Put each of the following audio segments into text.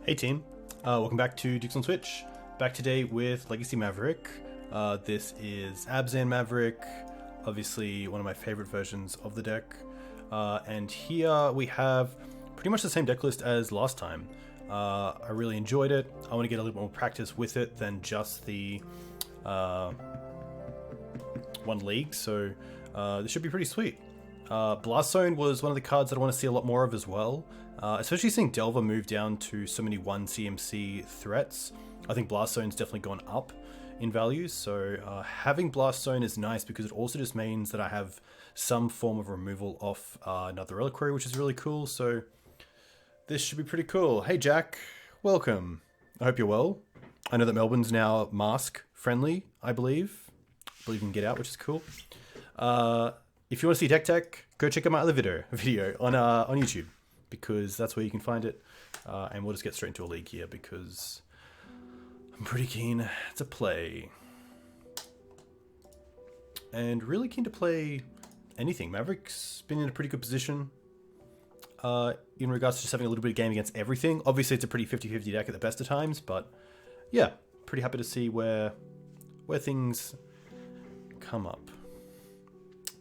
Hey team, welcome back to Dukes on Switch. Back today with Legacy Maverick. This is Abzan Maverick, obviously one of my favorite versions of the deck. And here we have pretty much the same deck list as last time. I really enjoyed it. I want to get a little more practice with it than just the one league, so this should be pretty sweet. Blast Zone was one of the cards that I want to see a lot more of as well. Especially seeing Delver move down to so many 1 CMC threats. I think Blast Zone's definitely gone up in value, so having Blast Zone is nice because it also just means that I have some form of removal off another Reliquary, which is really cool, so this should be pretty cool. Hey Jack, welcome. I hope you're well. I know that Melbourne's now mask friendly, I believe. I believe you can get out, which is cool. If you want to see Decktech, go check out my other video on YouTube, because that's where you can find it. And we'll just get straight into a league here because I'm pretty keen to play. And really keen to play anything. Maverick's been in a pretty good position in regards to just having a little bit of game against everything. Obviously, it's a pretty 50-50 deck at the best of times, but yeah, pretty happy to see where things come up.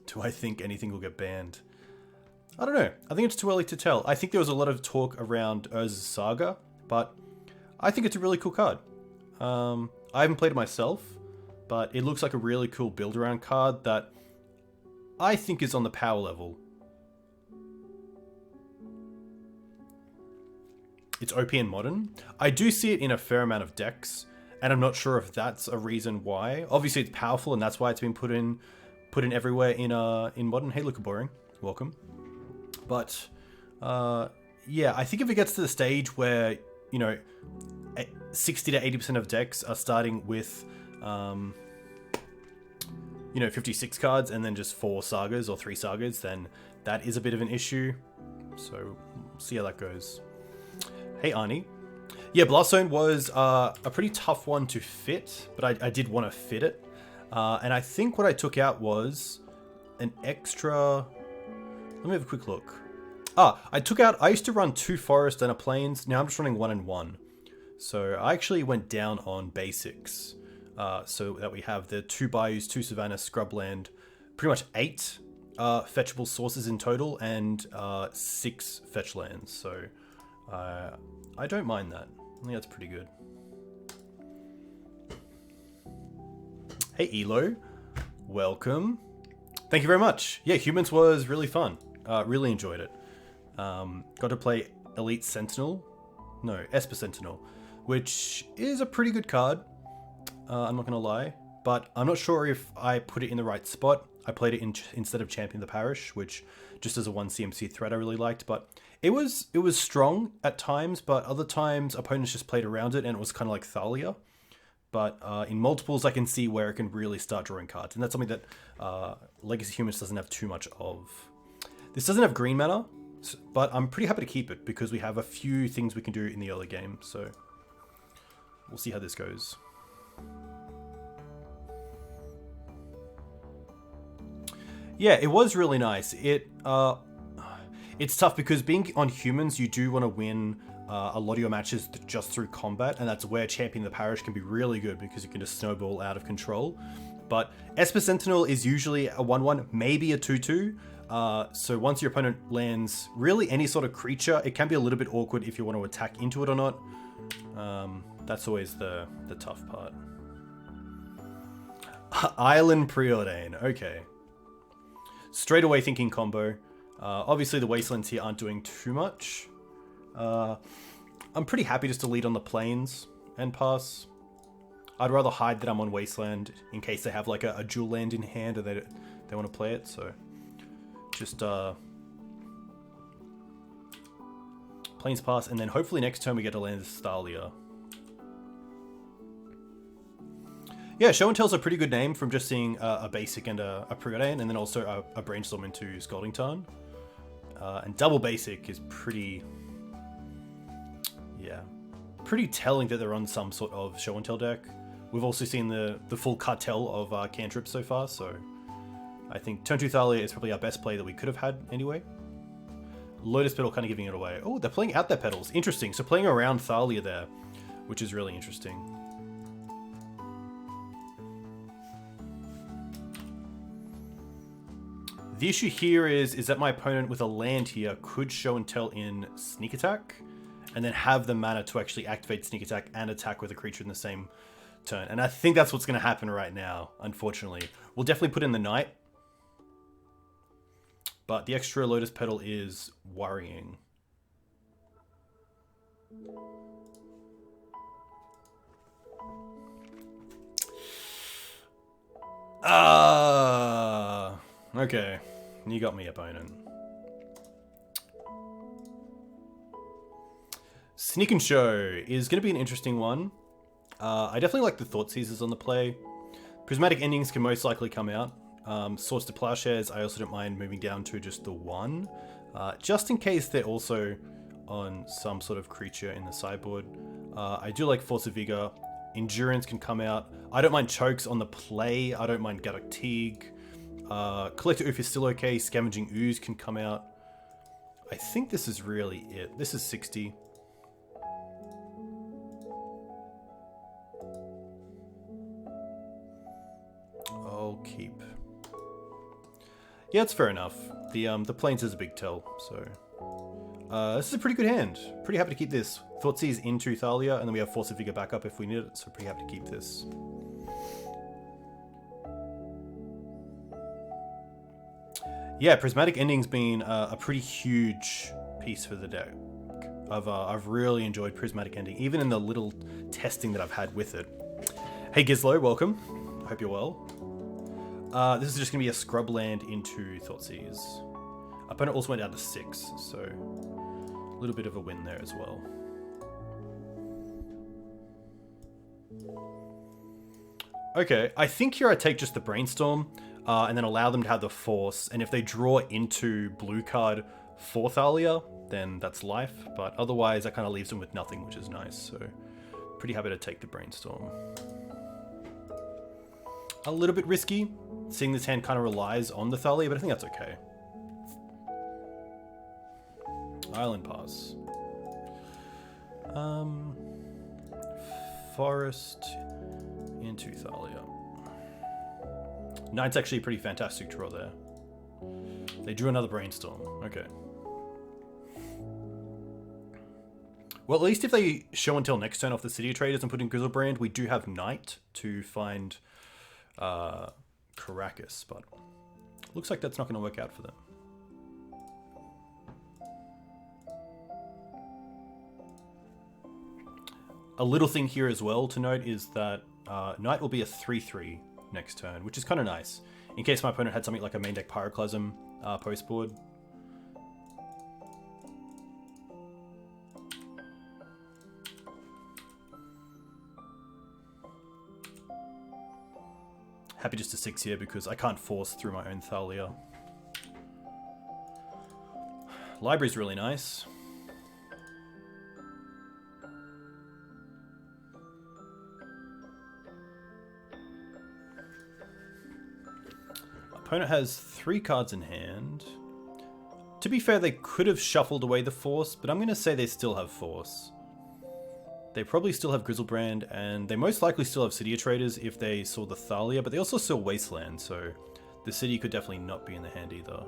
Do I think anything will get banned? I don't know. I think it's too early to tell. I think there was a lot of talk around Urza's Saga, but I think it's a really cool card. I haven't played it myself, but it looks like a really cool build-around card that I think is on the power level. It's OP and modern. I do see it in a fair amount of decks, and I'm not sure if that's a reason why. Obviously, it's powerful, and that's why it's been put in everywhere in modern. Hey, look, boring. Welcome. But yeah, I think if it gets to the stage where, you know, 60 to 80% of decks are starting with, you know, 56 cards and then just 4 sagas or 3 sagas, then that is a bit of an issue. So we'll see how that goes. Hey, Arnie. Yeah, Blast Zone was a pretty tough one to fit, but I did want to fit it. And I think what I took out was an extra... Let me have a quick look. I used to run 2 forests and a plains. Now I'm just running 1 and 1. So I actually went down on basics. So that we have the 2 bayous, 2 savannas, scrubland, pretty much 8 fetchable sources in total, and 6 fetch lands. So I don't mind that. I think that's pretty good. Hey Elo, welcome. Thank you very much. Yeah, Humans was really fun. Really enjoyed it. Got to play Elite Sentinel. No, Esper Sentinel, which is a pretty good card. I'm not going to lie. But I'm not sure if I put it in the right spot. I played it instead of Champion the Parish, which just as a 1 CMC threat I really liked. But it was strong at times, but other times opponents just played around it and it was kind of like Thalia. But in multiples, I can see where it can really start drawing cards. And that's something that Legacy Humans doesn't have too much of. This doesn't have green mana, but I'm pretty happy to keep it because we have a few things we can do in the early game. So we'll see how this goes. Yeah, it was really nice. It's tough because being on Humans, you do want to win a lot of your matches just through combat, and that's where Champion the Parish can be really good because you can just snowball out of control. But Esper Sentinel is usually a 1-1, maybe a 2-2. So once your opponent lands really any sort of creature, it can be a little bit awkward if you want to attack into it or not. That's always the tough part. Island Preordain, okay. Straight away thinking combo. Obviously the Wastelands here aren't doing too much. I'm pretty happy just to lead on the plains and pass. I'd rather hide that I'm on Wasteland in case they have like a dual land in hand or they want to play it, so just plains pass, and then hopefully next turn we get to land this Thalia. Yeah, Show and Tell's a pretty good name from just seeing a basic and a Preordain, and then also a Brainstorm into Scalding Tarn. And double basic is pretty telling that they're on some sort of Show and Tell deck. We've also seen the full cartel of cantrips so far, so I think turn 2 Thalia is probably our best play that we could have had anyway. Lotus Petal kind of giving it away. Oh, they're playing out their petals. Interesting. So playing around Thalia there, which is really interesting. The issue here is that my opponent with a land here could show and tell in Sneak Attack, and then have the mana to actually activate Sneak Attack and attack with a creature in the same turn. And I think that's what's going to happen right now, unfortunately. We'll definitely put in the Knight, but the extra Lotus Petal is worrying. Okay. You got me, opponent. Sneak and Show is going to be an interesting one. I definitely like the Thought Seizers on the play. Prismatic Endings can most likely come out. Swords to Plowshares, I also don't mind moving down to just the 1. Just in case they're also on some sort of creature in the sideboard. I do like Force of Vigor. Endurance can come out. I don't mind Chokes on the play. I don't mind Gaddock Teeg. Collector Oof is still okay. Scavenging Ooze can come out. I think this is really it. This is 60. I'll keep. Yeah, it's fair enough. The Plains is a big tell, so this is a pretty good hand. Pretty happy to keep this. Thoughtseize into Thalia, and then we have Force of Vigor backup if we need it, so pretty happy to keep this. Yeah, Prismatic Ending's been a pretty huge piece for the deck. I've really enjoyed Prismatic Ending, even in the little testing that I've had with it. Hey Gizlo, welcome. Hope you're well. This is just going to be a scrub land into Thoughtseize. Opponent also went down to 6, so a little bit of a win there as well. Okay, I think here I take just the Brainstorm, and then allow them to have the Force, and if they draw into blue card for Thalia, then that's life, but otherwise that kind of leaves them with nothing, which is nice, so pretty happy to take the Brainstorm. A little bit risky, seeing this hand kind of relies on the Thalia, but I think that's okay. Island Pass. Forest into Thalia. Knight's actually a pretty fantastic draw there. They drew another Brainstorm. Okay. Well, at least if they show until next turn off the City of Traders and put in Grizzlebrand, we do have Knight to find Caracas, but looks like that's not going to work out for them. A little thing here as well to note is that Knight will be a 3/3 next turn, which is kind of nice. In case my opponent had something like a main deck Pyroclasm post board. Happy just to 6 here because I can't force through my own Thalia. Library's really nice. Opponent has 3 cards in hand. To be fair, they could have shuffled away the Force, but I'm going to say they still have Force. They probably still have Grizzlebrand, and they most likely still have City of Traders if they saw the Thalia, but they also saw Wasteland, so the City could definitely not be in the hand either.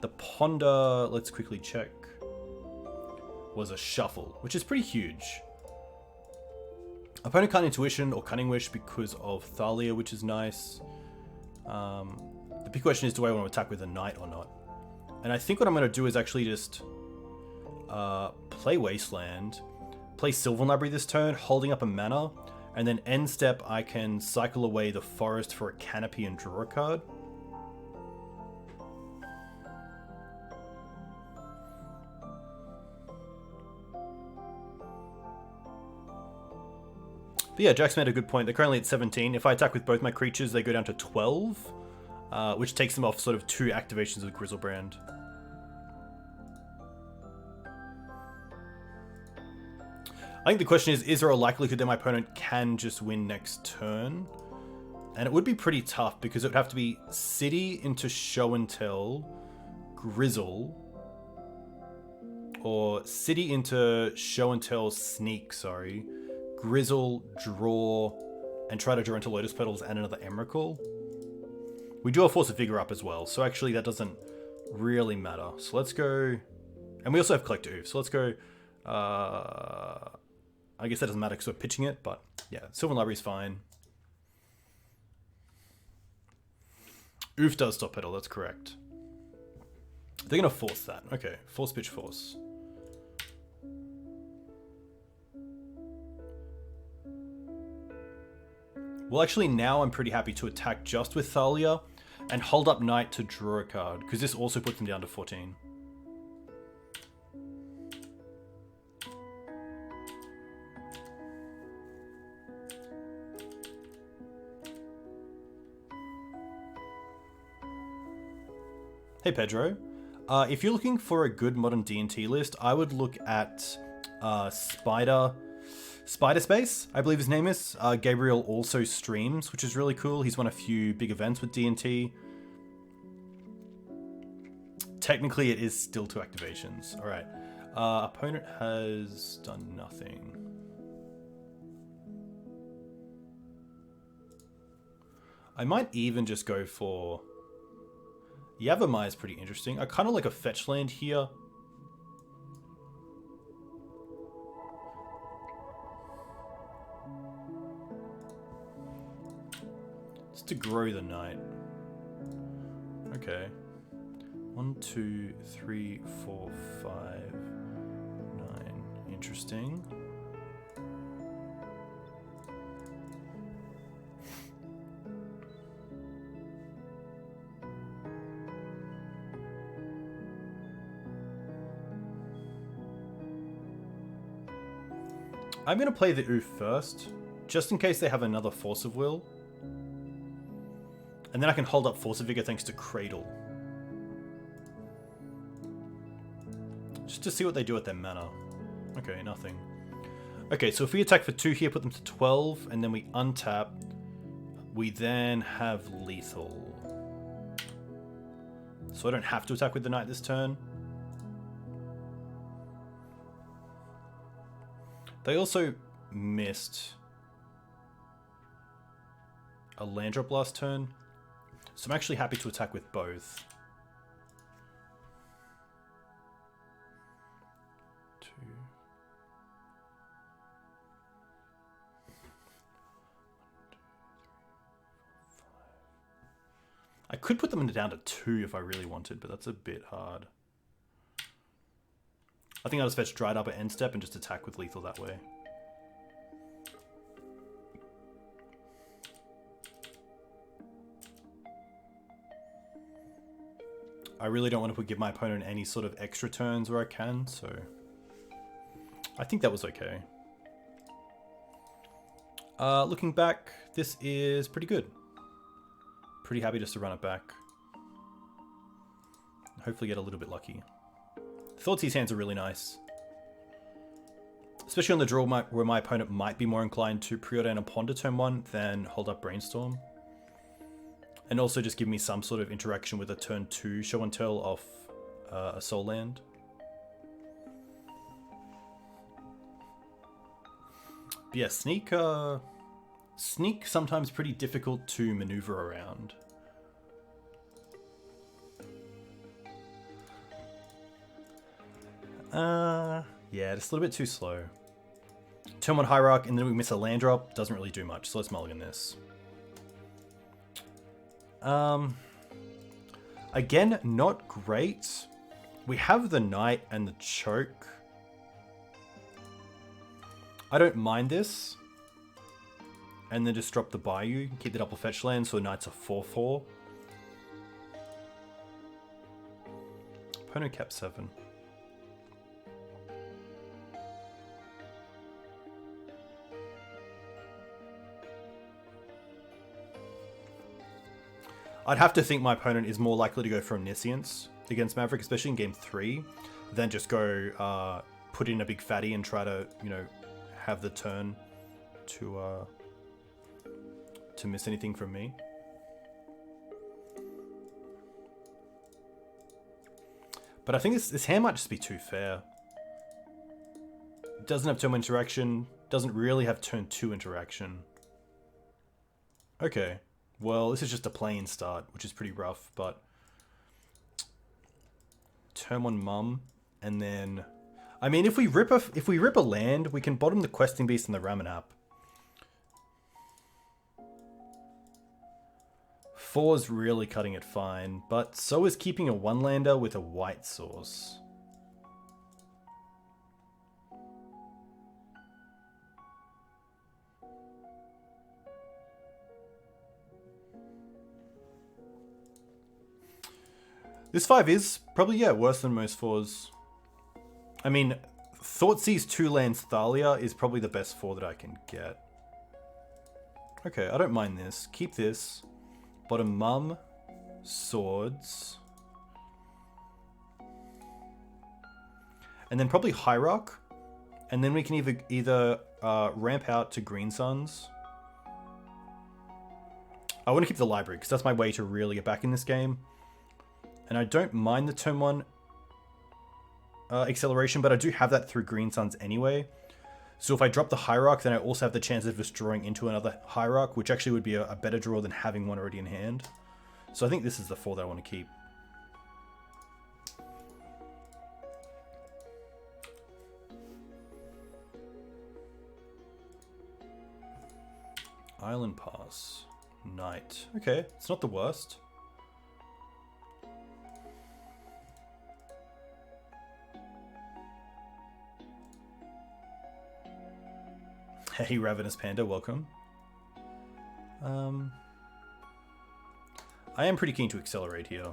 The Ponder, let's quickly check, was a shuffle, which is pretty huge. Opponent can't Intuition or Cunning Wish because of Thalia, which is nice. The big question is, do I want to attack with a Knight or not? And I think what I'm going to do is actually just play Wasteland, play Sylvan Library this turn, holding up a mana, and then end step I can cycle away the Forest for a Canopy and draw a card. But yeah, Jack's made a good point. They're currently at 17. If I attack with both my creatures, they go down to 12, which takes them off sort of 2 activations of Grizzlebrand. I think the question is there a likelihood that my opponent can just win next turn? And it would be pretty tough because it would have to be City into Show and Tell, Grizzle, Or City into Show and Tell Sneak, sorry. Grizzle, draw, and try to draw into Lotus Petals and another Emrakul. We do have Force of Vigor up as well, so actually that doesn't really matter. So let's go... And we also have Collector Oof, so let's go... I guess that doesn't matter because we're pitching it, but yeah, Sylvan Library's fine. Oof does stop Petal, that's correct. They're going to force that. Okay, force pitch force. Well, actually, now I'm pretty happy to attack just with Thalia and hold up Knight to draw a card, because this also puts them down to 14. Hey Pedro, if you're looking for a good modern D&T list, I would look at Spider Space, I believe his name is. Gabriel also streams, which is really cool. He's won a few big events with D&T. Technically, it is still 2 activations. All right. Opponent has done nothing. I might even just go for... Yavimaya is pretty interesting. I kind of like a fetch land here. Just to grow the Knight. Okay. 1, 2, 3, 4, 5, 9. Interesting. I'm going to play the Oof first, just in case they have another Force of Will. And then I can hold up Force of Vigor thanks to Cradle. Just to see what they do with their mana. Okay, nothing. Okay, so if we attack for 2 here, put them to 12, and then we untap, we then have lethal. So I don't have to attack with the Knight this turn. They also missed a land drop last turn, so I'm actually happy to attack with both. 2. I could put them down to 2 if I really wanted, but that's a bit hard. I think I'll just fetch Dried Up at end step and just attack with lethal that way. I really don't want to give my opponent any sort of extra turns where I can, so I think that was okay. Looking back, this is pretty good. Pretty happy just to run it back. Hopefully get a little bit lucky. Thoughtseize hands are really nice. Especially on the draw where my opponent might be more inclined to preordain a Ponder turn 1 than hold up Brainstorm. And also just give me some sort of interaction with a turn 2 Show and Tell off a Soul Land. But yeah, Sneak sometimes pretty difficult to maneuver around. Yeah, just a little bit too slow. Turn 1 Hierarch, and then we miss a land drop. Doesn't really do much, so let's mulligan this. Again, not great. We have the Knight and the Choke. I don't mind this. And then just drop the Bayou, keep the double fetch land, so Knight's a 4/4. Opponent cap 7. I'd have to think my opponent is more likely to go for Omniscience against Maverick, especially in game 3, than just go put in a big fatty and try to, you know, have the turn to miss anything from me. But I think this hand might just be too fair. doesn't have turn 1 interaction. Doesn't really have turn 2 interaction. Okay. Well, this is just a plain start, which is pretty rough, but... Turn 1 Mum, and then... I mean, if we rip a land, we can bottom the Questing Beast and the Ramanap. 4's really cutting it fine, but so is keeping a 1-lander with a white source. This 5 is probably, yeah, worse than most 4s. I mean, Thoughtseize 2 lands Thalia is probably the best 4 that I can get. Okay, I don't mind this. Keep this. Bottom Mum. Swords. And then probably Hierarch. And then we can either ramp out to Green Suns. I want to keep the library, because that's my way to really get back in this game. And I don't mind the turn 1 acceleration, but I do have that through Green Suns anyway. So if I drop the Hierarch, then I also have the chance of just drawing into another Hierarch, which actually would be a better draw than having one already in hand. So I think this is the 4 that I want to keep. Island Pass. Knight. Okay, it's not the worst. Hey, Ravenous Panda, welcome. I am pretty keen to accelerate here.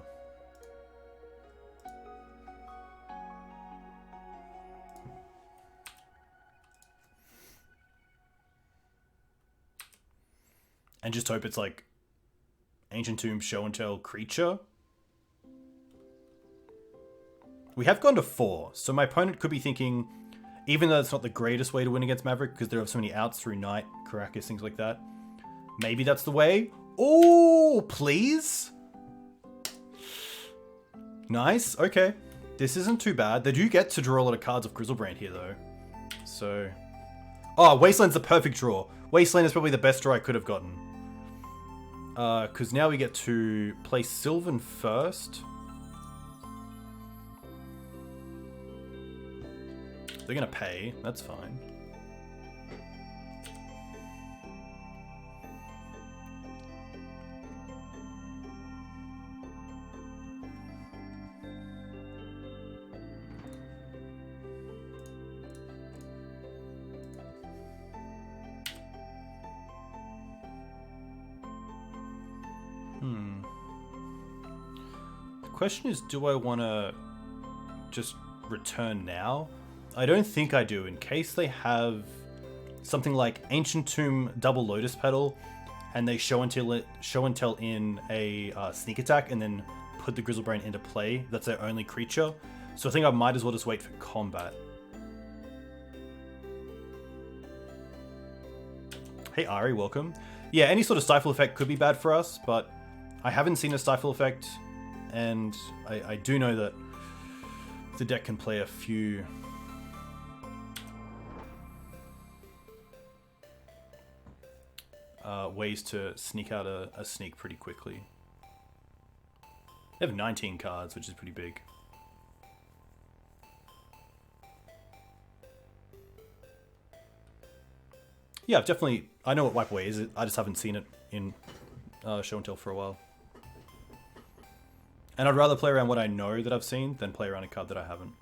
And just hope it's like Ancient Tomb, Show and Tell, Creature. We have gone to 4, so my opponent could be thinking, even though it's not the greatest way to win against Maverick, because there are so many outs through Knight, Caracas, things like that. Maybe that's the way. Oh, please? Nice, okay. This isn't too bad. They do get to draw a lot of cards of Grizzlebrand here, though. So... Oh, Wasteland's the perfect draw. Wasteland is probably the best draw I could have gotten. Because now we get to play Sylvan first. They're gonna pay, that's fine. The question is, do I want to just return now? I don't think I do, in case they have something like Ancient Tomb double Lotus Petal, and they show and tell in a sneak attack, and then put the Grizzlebrain into play. That's their only creature. So I think I might as well just wait for combat. Hey Ari, welcome. Yeah, any sort of Stifle effect could be bad for us, but I haven't seen a Stifle effect, and I do know that the deck can play a few... ways to sneak out a sneak pretty quickly. They have 19 cards, which is pretty big. Yeah, I've definitely... I know what Wipe Away is. I just haven't seen it in Show and Tell for a while. And I'd rather play around what I know that I've seen than play around a card that I haven't.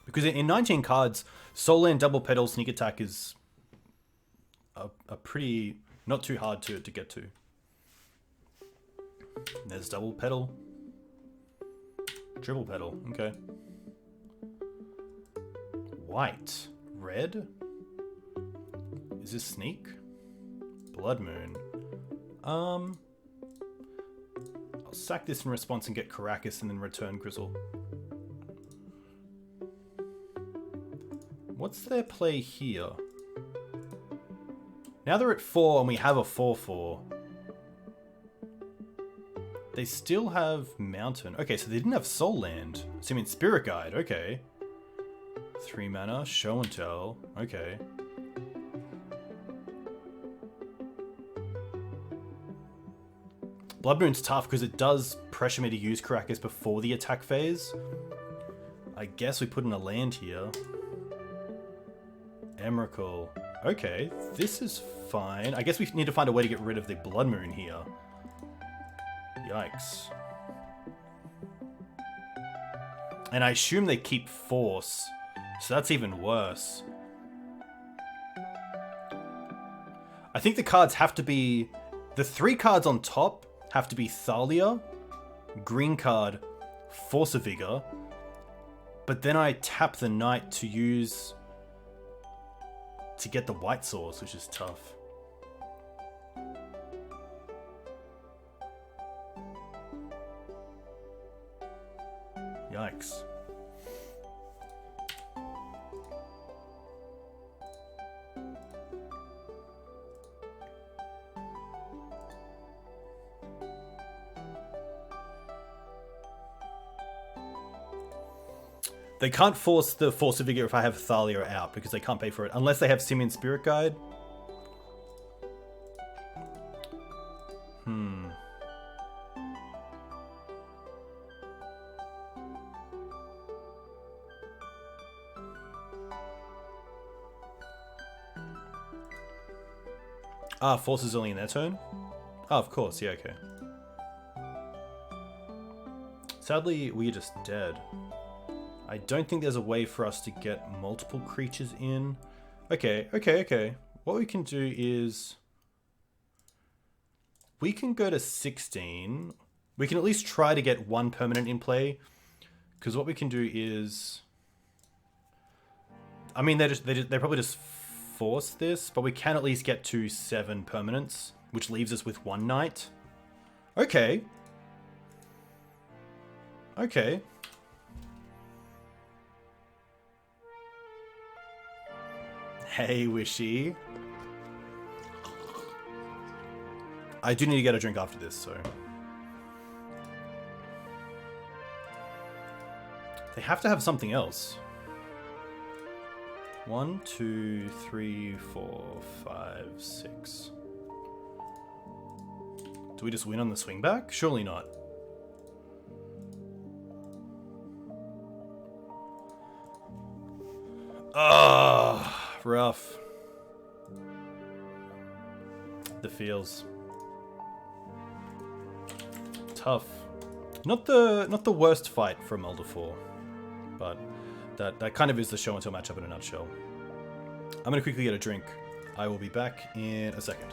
Because in 19 cards, Soul Land Double Petal Sneak Attack is a pretty... not too hard to get to. There's Double Petal. Triple Petal, okay. White. Red? Is this Sneak? Blood Moon. I'll sack this in response and get Caracas and then return Grizzle. What's their play here? Now they're at 4 and we have a 4/4. They still have Mountain. Okay, so they didn't have Soul Land. So you mean Spirit Guide, okay. 3 mana, Show and Tell, okay. Blood Moon's tough because it does pressure me to use Karakas before the attack phase. I guess we put in a land here. Emrakul. Okay, this is fine. I guess we need to find a way to get rid of the Blood Moon here. Yikes. And I assume they keep Force, so that's even worse. I think the cards have to be... The 3 cards on top have to be Thalia, green card, Force of Vigor, but then I tap the Knight to use... to get the White Source, which is tough. Yikes. They can't force the Force of Vigor if I have Thalia out, because they can't pay for it, unless they have Simian Spirit Guide. Ah, Force is only in their turn? Oh, of course, yeah, okay. Sadly, we're just dead. I don't think there's a way for us to get multiple creatures in. Okay. What we can do is... we can go to 16. We can at least try to get 1 permanent in play. Because what we can do is... I mean, they probably just force this, but we can at least get to 7 permanents, which leaves us with 1 Knight. Okay. Okay. Hey, Wishy. I do need to get a drink after this, so... they have to have something else. 1, 2, 3, 4, 5, 6. Do we just win on the swing back? Surely not. Ah. Rough. The feels. Tough. Not the worst fight from Elder 4, but that kind of is the show and tell matchup in a nutshell. I'm gonna quickly get a drink. I will be back in a second.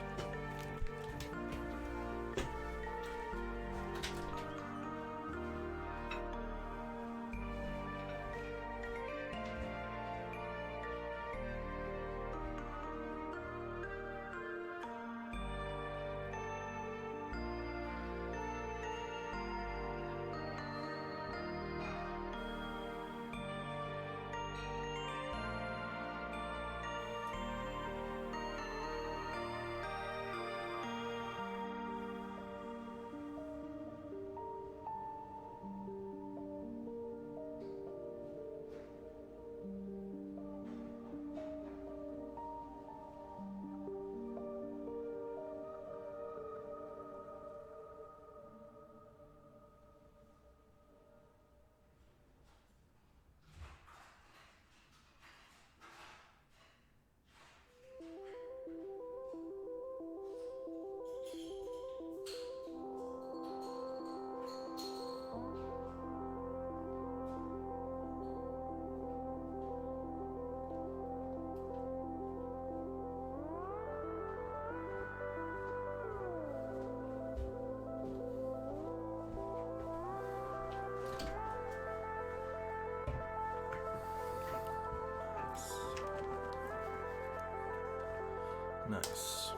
Nice.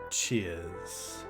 Cheers.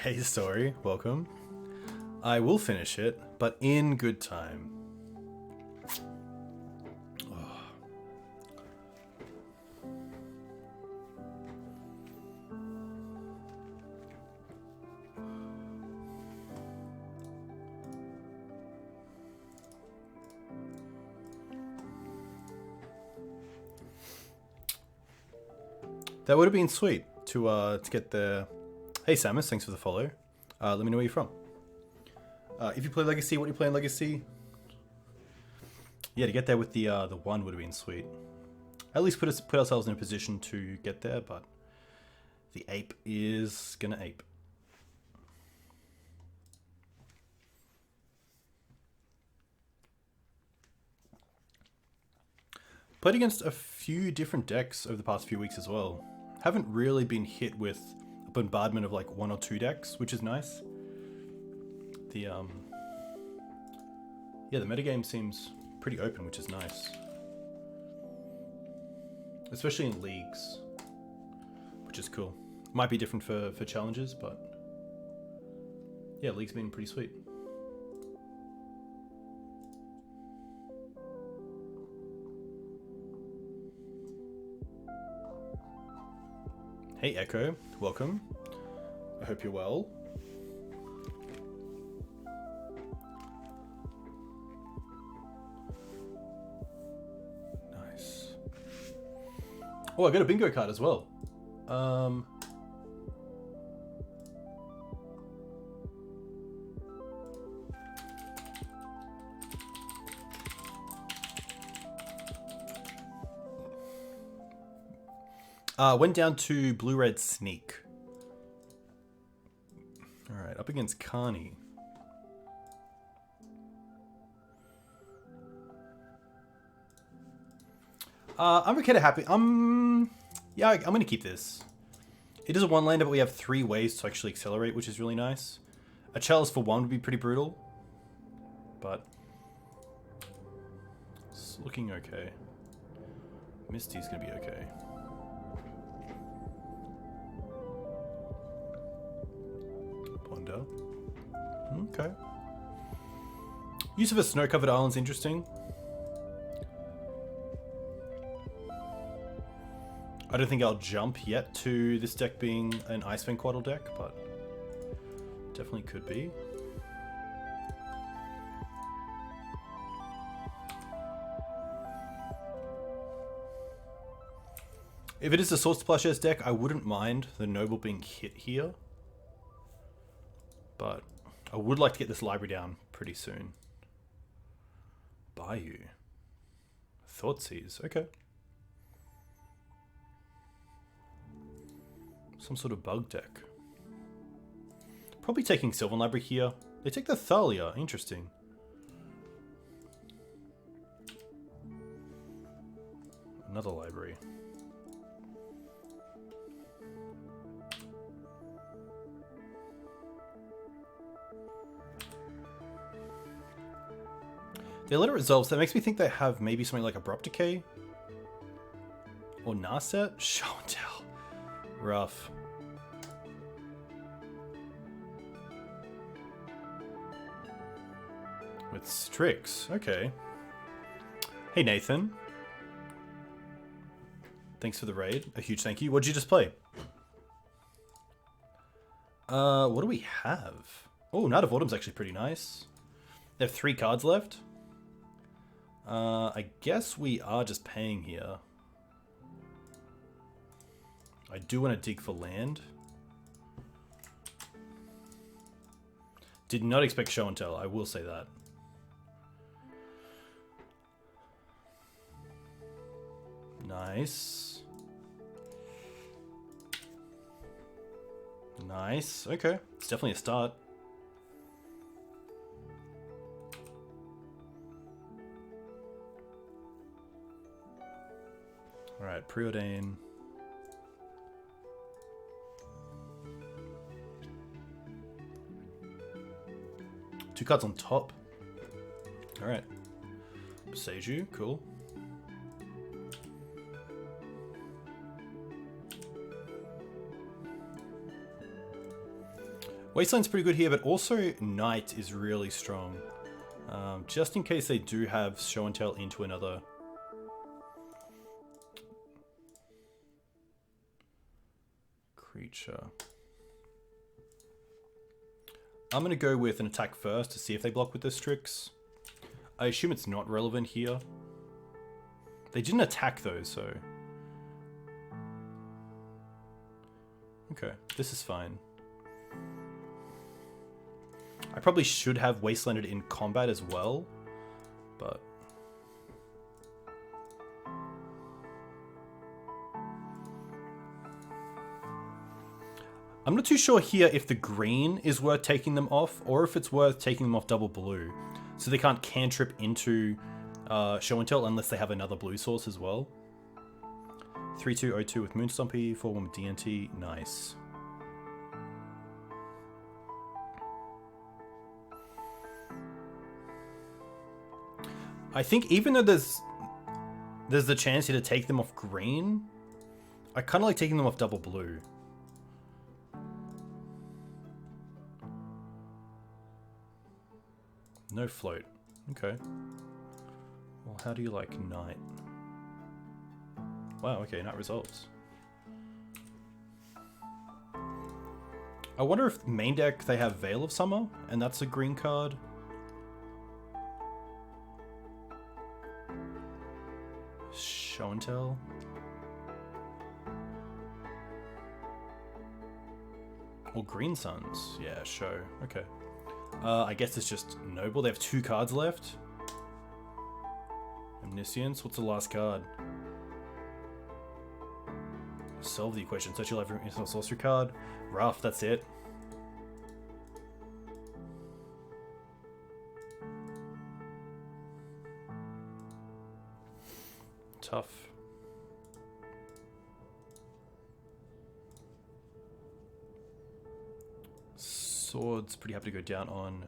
Hey, Story, welcome. I will finish it, but in good time. That would have been sweet to get the... Hey Samus, thanks for the follow. Let me know where you're from. If you play Legacy, what do you play in Legacy? Yeah, to get there with the one would have been sweet. At least put ourselves in a position to get there, but the ape is gonna ape. Played against a few different decks over the past few weeks as well. Haven't really been hit with a bombardment of like 1 or 2 decks, which is nice. The yeah, the metagame seems pretty open, which is nice. Especially in leagues, which is cool. Might be different for challenges, but yeah, league's been pretty sweet. Hey Echo, welcome. I hope you're well. Nice. Oh, I got a bingo card as well. Went down to Blue-Red Sneak. Alright, up against Carney. I'm kind of happy. Yeah, I'm going to keep this. It is a one-lander, but we have 3 ways to actually accelerate, which is really nice. A chalice for 1 would be pretty brutal. But it's looking okay. Misty's going to be okay. Okay. Use of a snow-covered island's interesting. I don't think I'll jump yet to this deck being an Icewind Quaddle deck, but definitely could be. If it is a Swords to Plowshares deck, I wouldn't mind the Noble being hit here. But I would like to get this library down pretty soon. Bayou. Thoughtseize, okay. Some sort of bug deck. Probably taking Sylvan Library here. They take the Thalia, interesting. Another library. They let it resolve, so that makes me think they have maybe something like Abrupt Decay? Or Narset? Show and tell. Rough. With Strix, okay. Hey Nathan. Thanks for the raid. A huge thank you. What'd you just play? What do we have? Oh, Night of Autumn's actually pretty nice. They have 3 cards left. I guess we are just paying here. I do want to dig for land. Did not expect show and tell, I will say that. Nice. Nice, okay. It's definitely a start. Alright, Preordain. Two cards on top. Alright. Seiju, cool. Wasteland's pretty good here, but also Night is really strong. Just in case they do have Show and Tell into another creature. I'm going to go with an attack first to see if they block with the Strix. I assume it's not relevant here. They didn't attack though, so... Okay, this is fine. I probably should have Wastelanded in combat as well, but... I'm not too sure here if the green is worth taking them off, or if it's worth taking them off double blue. So they can't cantrip into Show and Tell unless they have another blue source as well. 3-2-0-2 with Moonstompy, 4-1 with DNT, nice. I think even though there's the chance here to take them off green, I kind of like taking them off double blue. No float. Okay. Well, how do you like Night? Wow, okay, Night resolves. I wonder if main deck they have Veil of Summer, and that's a green card. Show and Tell. Or Green Suns. Yeah, show. Okay. I guess it's just Noble. They have 2 cards left. Omniscience. What's the last card? Solve the equation. Search your life for a sorcery card. Rough. That's it. Tough. Swords, pretty happy to go down on.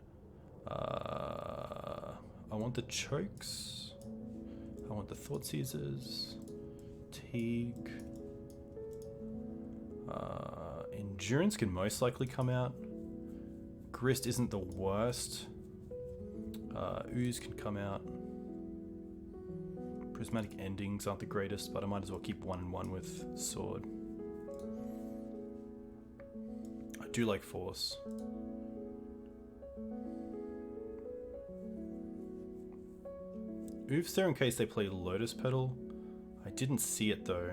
I want the Chokes. I want the Thoughtseizers. Teeg. Endurance can most likely come out. Grist isn't the worst. Ooze can come out. Prismatic endings aren't the greatest, but I might as well keep 1 and 1 with Sword. I do like Force. Oof's there in case they play Lotus Petal. I didn't see it though.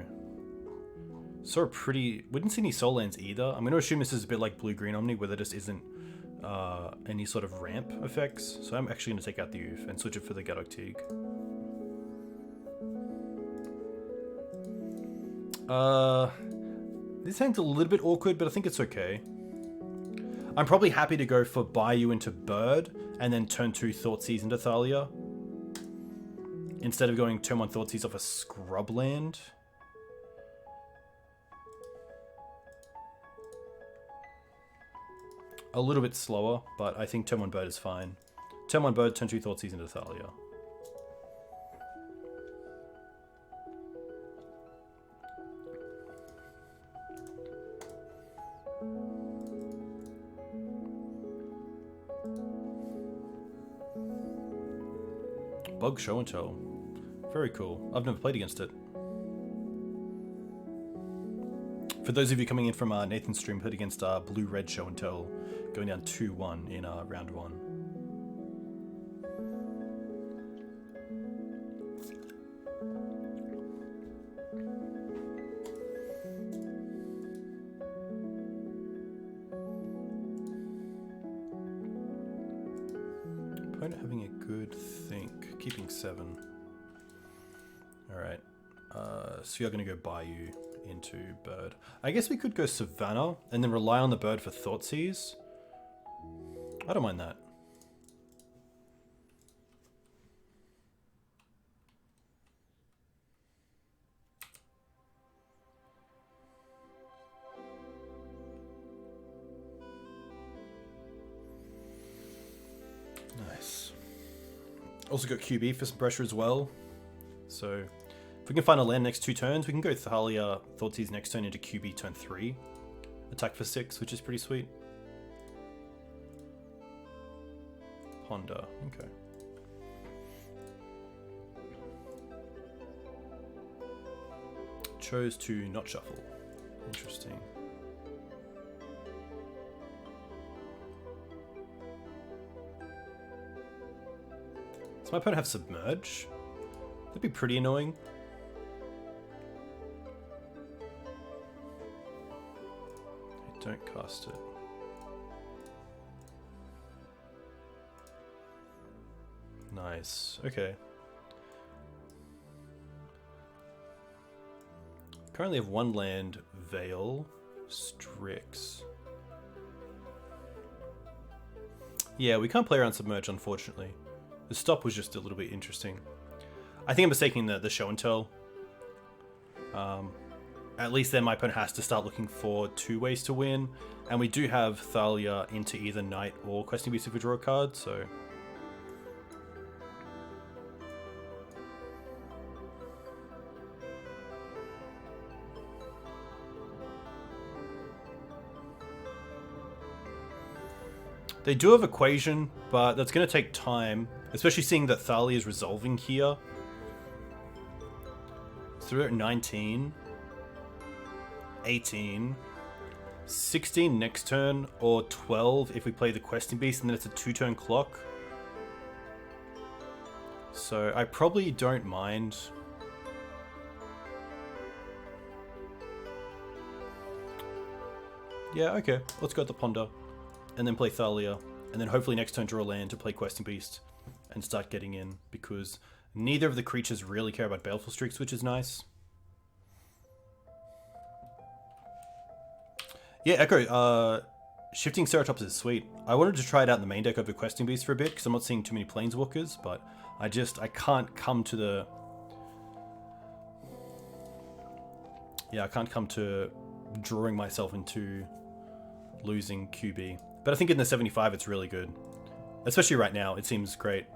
Saw a pretty... Wouldn't see any Soul Lands either. I'm going to assume this is a bit like Blue-Green Omni, where there just isn't any sort of ramp effects. So I'm actually going to take out the Oof and switch it for the Gaddock Teeg. This hand's a little bit awkward, but I think it's okay. I'm probably happy to go for Bayou into Bird, and then turn 2 Thoughtseize into Thalia. Instead of going turn 1 Thoughtseize off a Scrubland. A little bit slower, but I think turn 1 Bird is fine. Turn 1 Bird, turn 2 Thoughtseize into Thalia. Bug Show and Tell. Very cool. I've never played against it. For those of you coming in from Nathan's stream, played against Blue-Red Show and Tell, going down 2-1 in round 1. Opponent having a good think. Keeping 7. Alright. So you're going to go Bayou into Bird. I guess we could go Savannah and then rely on the Bird for Thoughtseize. I don't mind that. Nice. Also got QB for some pressure as well. So if we can find a land next 2 turns, we can go Thalia, Thoughtseize next turn into QB turn 3. Attack for 6, which is pretty sweet. ponder. Okay. Chose to not shuffle. Interesting. Does my opponent have Submerge? That'd be pretty annoying. Don't cast it. Nice. Okay. Currently have one land, Veil, Strix. Yeah, we can't play around Submerge, unfortunately. The stop was just a little bit interesting. I think I'm mistaking the show and tell. At least then my opponent has to start looking for 2 ways to win. And we do have Thalia into either Knight or Questing Beast if we draw a card, so... They do have Equation, but that's going to take time, especially seeing that Thalia is resolving here. So we're at 19, 18, 16 next turn, or 12 if we play the Questing Beast, and then it's a 2-turn clock. So I probably don't mind. Yeah, okay, let's go with the Ponder. And then play Thalia, and then hopefully next turn draw land to play Questing Beast and start getting in, because neither of the creatures really care about Baleful Strix, which is nice. Yeah, Echo, Shifting Ceratops is sweet. I wanted to try it out in the main deck over Questing Beast for a bit, because I'm not seeing too many Planeswalkers, but I can't come to the... Yeah, I can't come to drawing myself into losing QB. But I think in the 75 it's really good. Especially right now, it seems great.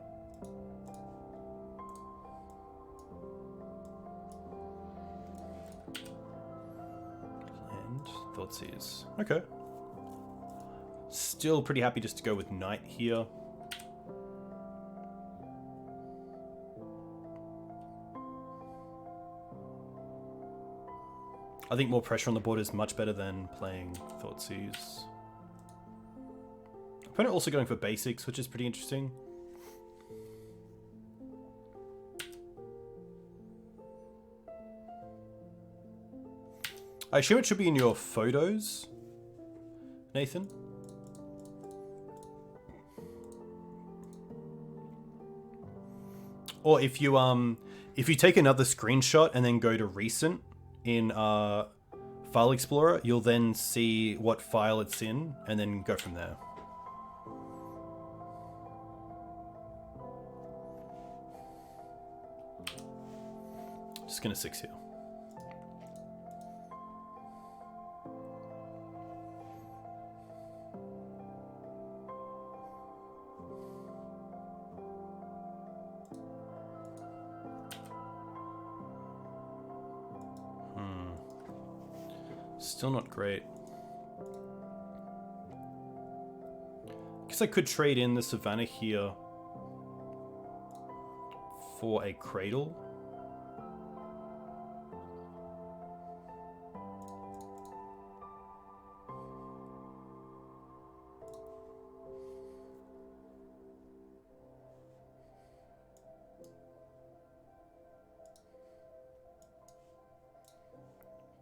And Thoughtseize. Okay. Still pretty happy just to go with Knight here. I think more pressure on the board is much better than playing Thoughtseize. Opponent also going for basics, which is pretty interesting. I assume it should be in your photos, Nathan. Or if you take another screenshot and then go to recent in File Explorer, you'll then see what file it's in and then go from there. Just gonna 6 here. Still not great. Guess I could trade in the Savannah here for a Cradle.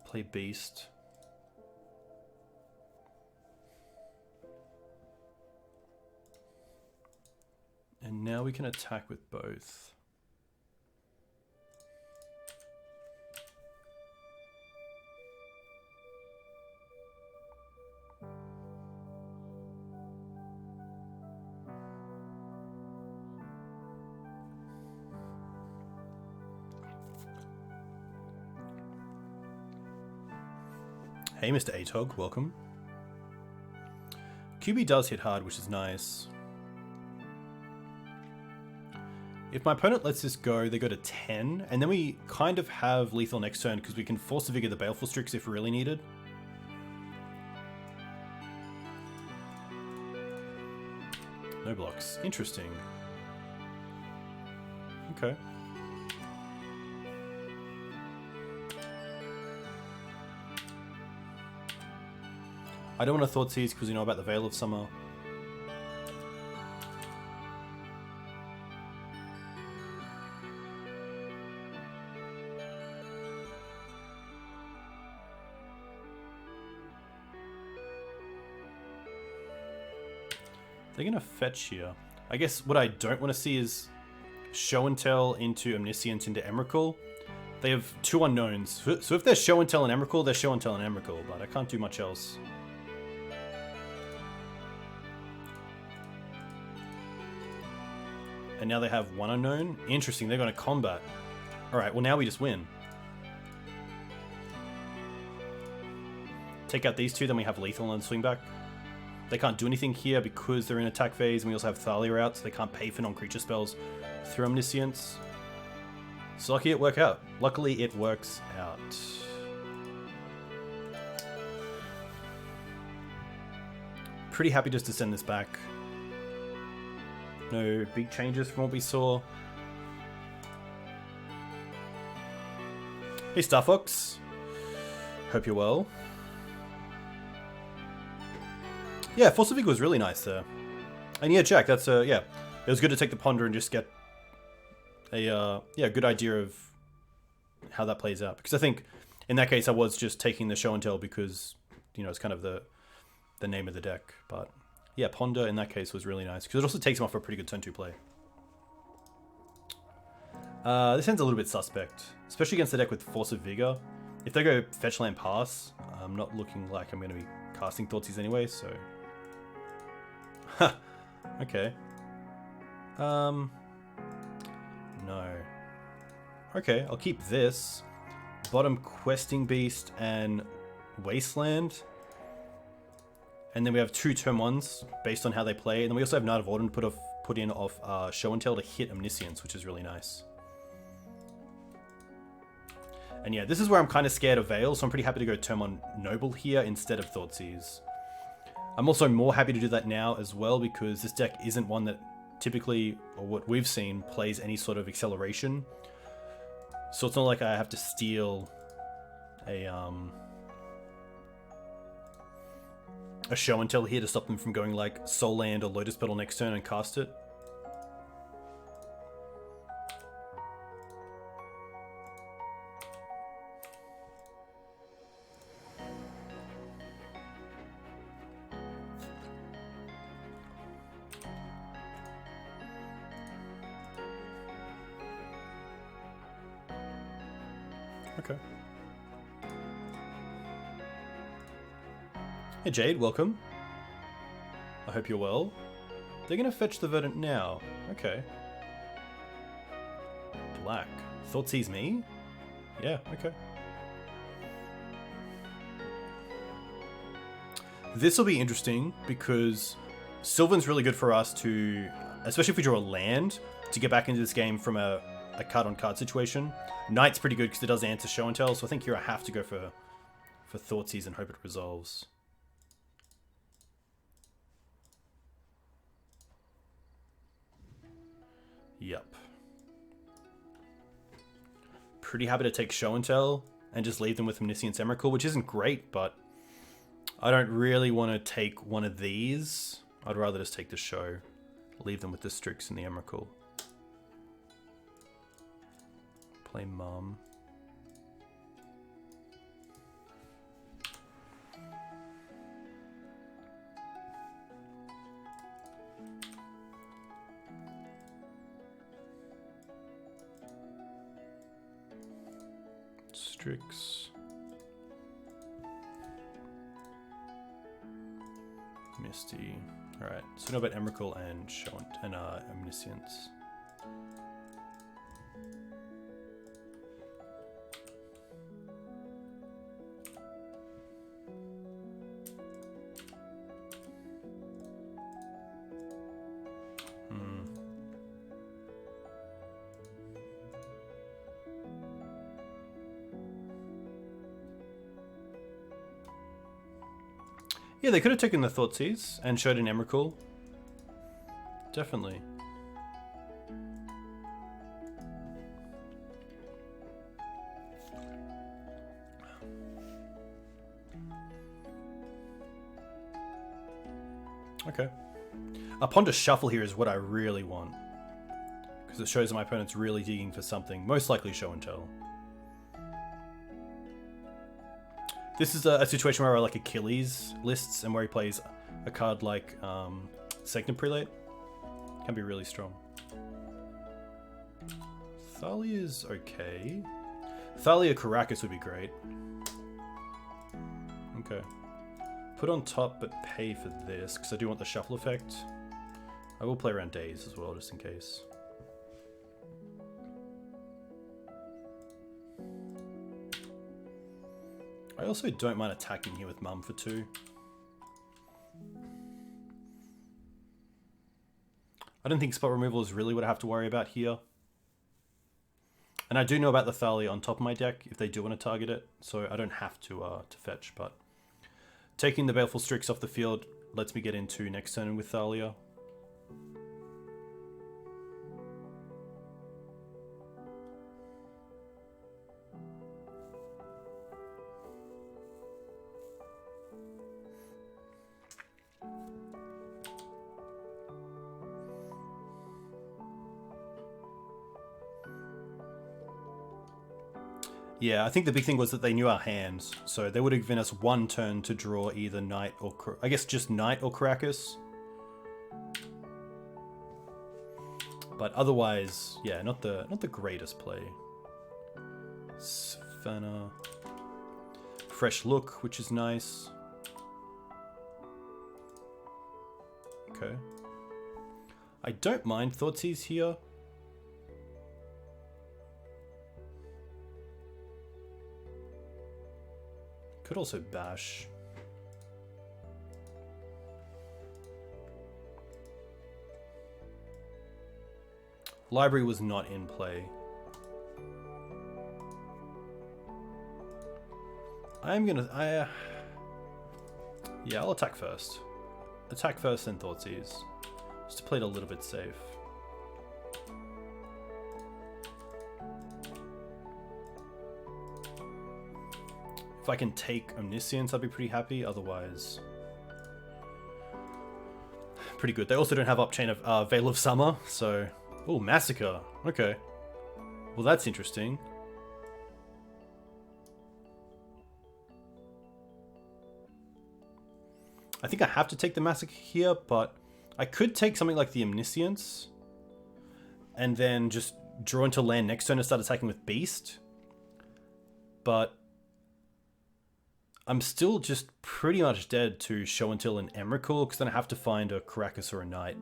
Play Beast. And now we can attack with both. Hey, Mr. Atog, welcome. QB does hit hard, which is nice. If my opponent lets this go, they go to 10, and then we kind of have lethal next turn because we can force a Vigor the Baleful Strix if really needed. No blocks. Interesting. Okay. I don't want to Thoughtseize because you know about the Veil of Summer. They're going to fetch here. I guess what I don't want to see is Show and Tell into Omniscience into Emrakul. They have two unknowns. So if there's Show and Tell and Emrakul, there's Show and Tell and Emrakul, but I can't do much else. And now they have one unknown. Interesting, they're going to combat. Alright, well now we just win. Take out these two, then we have lethal and swing back. They can't do anything here because they're in attack phase, and we also have Thalia out, so they can't pay for non-creature spells through Omniscience. So lucky it worked out. Luckily it works out. Pretty happy just to send this back. No big changes from what we saw. Hey Starfox. Hope you're well. Yeah, Force of Vigor was really nice there. And yeah, Jack, that's yeah. It was good to take the Ponder and just get a yeah, good idea of how that plays out. Because I think in that case I was just taking the Show and Tell because, you know, it's kind of the name of the deck. But yeah, Ponder in that case was really nice because it also takes him off for a pretty good turn 2 play. This end's a little bit suspect, especially against the deck with Force of Vigor. If they go Fetch Land Pass, I'm not looking like I'm going to be casting Thoughtseize anyway, so... okay. No. Okay, I'll keep this. Bottom Questing Beast and Wasteland. And then we have 2 turn 1s based on how they play. And then we also have Knight of Auden put in off Show and Tell to hit Omniscience, which is really nice. And yeah, this is where I'm kind of scared of Veil, so I'm pretty happy to go turn 1 Noble here instead of Thoughtseize. I'm also more happy to do that now as well because this deck isn't one that typically, or what we've seen, plays any sort of acceleration. So it's not like I have to steal a Show and Tell here to stop them from going like Soul Land or Lotus Petal next turn and cast it. Okay. Hey Jade, welcome. I hope you're well. They're gonna fetch the Verdant now. Okay. Black. Thoughtseize me? Yeah, okay. This will be interesting because Sylvan's really good for us to, especially if we draw a land, to get back into this game from a card-on-card situation. Knight's pretty good because it does answer Show and Tell, so I think here I have to go for Thoughtseize and hope it resolves. Yep. Pretty happy to take Show and Tell and just leave them with Omniscience Emrakul, which isn't great, but I don't really want to take one of these. I'd rather just take the Show, leave them with the Strix and the Emrakul. Play Mum. Strix. Misty. Alright, so know about Emrakul and Show and Omniscience. Yeah, they could have taken the Thoughtseize and showed an Emrakul. Definitely. Okay. A Ponder Shuffle here is what I really want. Because it shows that my opponent's really digging for something. Most likely Show and Tell. This is a situation where I like Achilles lists and where he plays a card like Segment Prelate. Can be really strong. Thalia is okay. Thalia Caracas would be great. Okay. Put on top but pay for this because I do want the shuffle effect. I will play around Days as well just in case. I also don't mind attacking here with Mum for 2. I don't think spot removal is really what I have to worry about here. And I do know about the Thalia on top of my deck if they do want to target it, so I don't have to fetch, but taking the Baleful Strix off the field lets me get into next turn with Thalia. Yeah, I think the big thing was that they knew our hands, so they would have given us 1 turn to draw either Knight or... I guess just Knight or Caracas. But otherwise, yeah, not the greatest play. Savannah. Fresh look, which is nice. Okay. I don't mind Thoughtseize here. Could also bash. Library was not in play. Yeah, I'll attack first. Attack first, then Thoughtseize. Just to play it a little bit safe. If I can take Omniscience, I'd be pretty happy. Otherwise, pretty good. They also don't have Upchain of Veil of Summer, so... Oh, Massacre. Okay. Well, that's interesting. I think I have to take the Massacre here, but I could take something like the Omniscience and then just draw into land next turn and start attacking with Beast. But I'm still just pretty much dead to Show and Tell and Emrakul, because then I have to find a Caracas or a Knight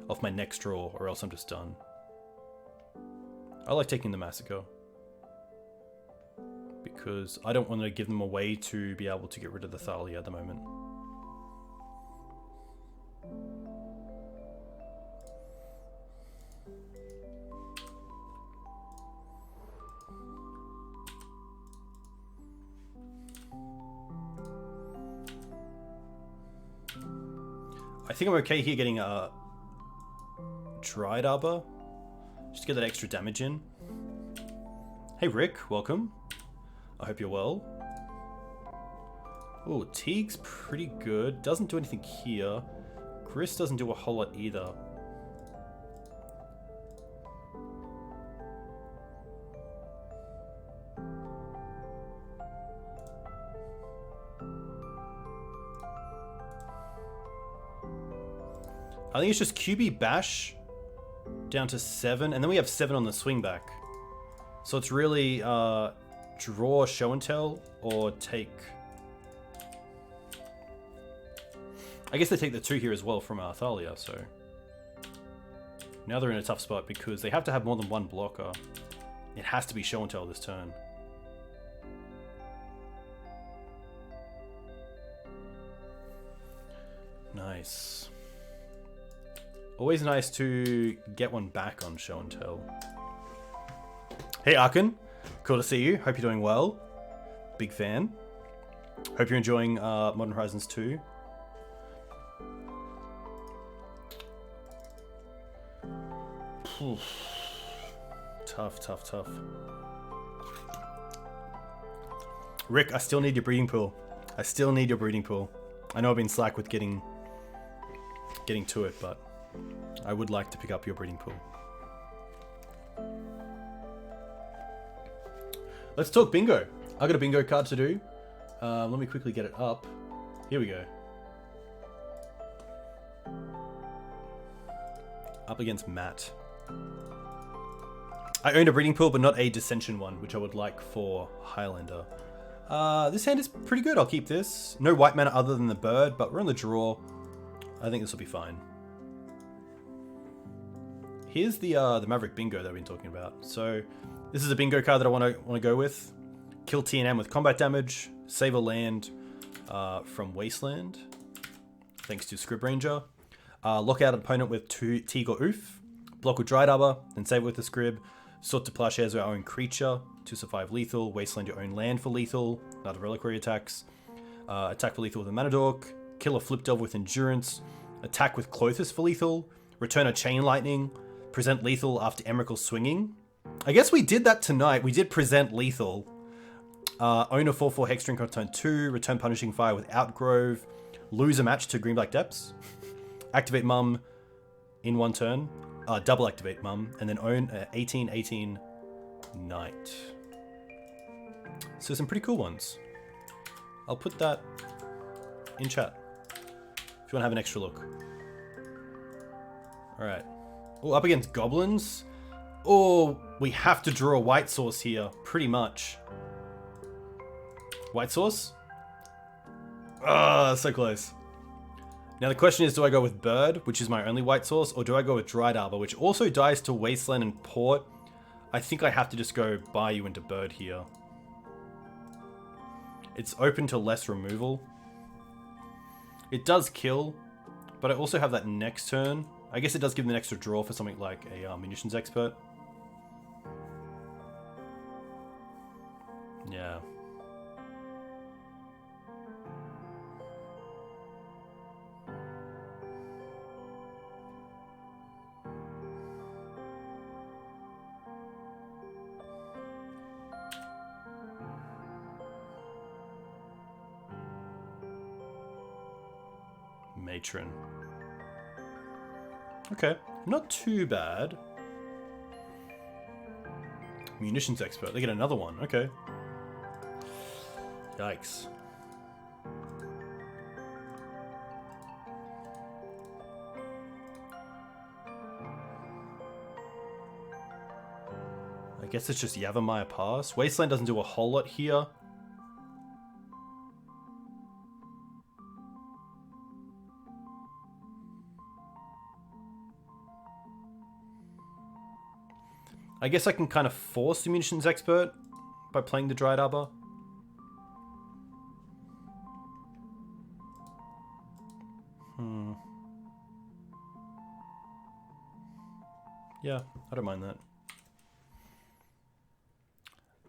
off my next draw, or else I'm just done. I like taking the Massacre, because I don't want to give them a way to be able to get rid of the Thalia at the moment. I think I'm okay here getting a Dried Arbor, just to get that extra damage in. Hey Rick, welcome. I hope you're well. Oh, Teeg's pretty good. Doesn't do anything here. Grist doesn't do a whole lot either. I think it's just QB Bash down to 7, and then we have 7 on the swing back. So it's really draw Show and Tell or take... I guess they take the 2 here as well from Thalia, so... Now they're in a tough spot because they have to have more than 1 blocker. It has to be Show and Tell this turn. Nice. Always nice to get one back on Show and Tell. Hey Arkin, cool to see you. Hope you're doing well. Big fan. Hope you're enjoying Modern Horizons 2. Tough, tough, tough. Rick, I still need your breeding pool. I still need your breeding pool. I know I've been slack with getting to it, but I would like to pick up your breeding pool. Let's talk bingo. I got a bingo card to do. Let me quickly get it up. Here we go. Up against Matt. I owned a breeding pool, but not a dissension one, which I would like for Highlander. This hand is pretty good. I'll keep this. No white mana other than the bird, but we're on the draw. I think this will be fine. Here's the Maverick bingo that we've been talking about. So this is a bingo card that I want to go with. Kill TNM with combat damage. Save a land from Wasteland, thanks to Scrib Ranger. Lock out an opponent with 2 Teeg or Oof. Block with Dried Arbor, then save it with the Scrib. Sort to Plowshares our own creature to survive lethal. Wasteland your own land for lethal. Another reliquary attacks. Attack for lethal with a Mana Dork. Kill a Flip Delve with Endurance. Attack with Clothis for lethal. Return a Chain Lightning. Present lethal after Emrakul swinging. I guess we did that tonight. We did present lethal. Own a 4/4 Hexdrink on turn 2. Return Punishing Fire with Outgrove. Lose a match to Green Black Depths. Activate Mum in one turn. Double activate Mum. And then own 18/18 Knight. So some pretty cool ones. I'll put that in chat if you want to have an extra look. Alright. Oh, up against Goblins. Oh, we have to draw a white source here. Pretty much. White source? Ah, so close. Now the question is, do I go with Bird, which is my only white source, or do I go with Dried Arbor, which also dies to Wasteland and Port? I think I have to just go Bayou into Bird here. It's open to less removal. It does kill, but I also have that next turn. I guess it does give me an extra draw for something like a Munitions Expert. Yeah. Matron. Okay, not too bad. Munitions Expert. They get another one. Okay. Yikes. I guess it's just Yavimaya pass. Wasteland doesn't do a whole lot here. I guess I can kind of force the Munitions Expert by playing the Dried Arbor. Yeah, I don't mind that.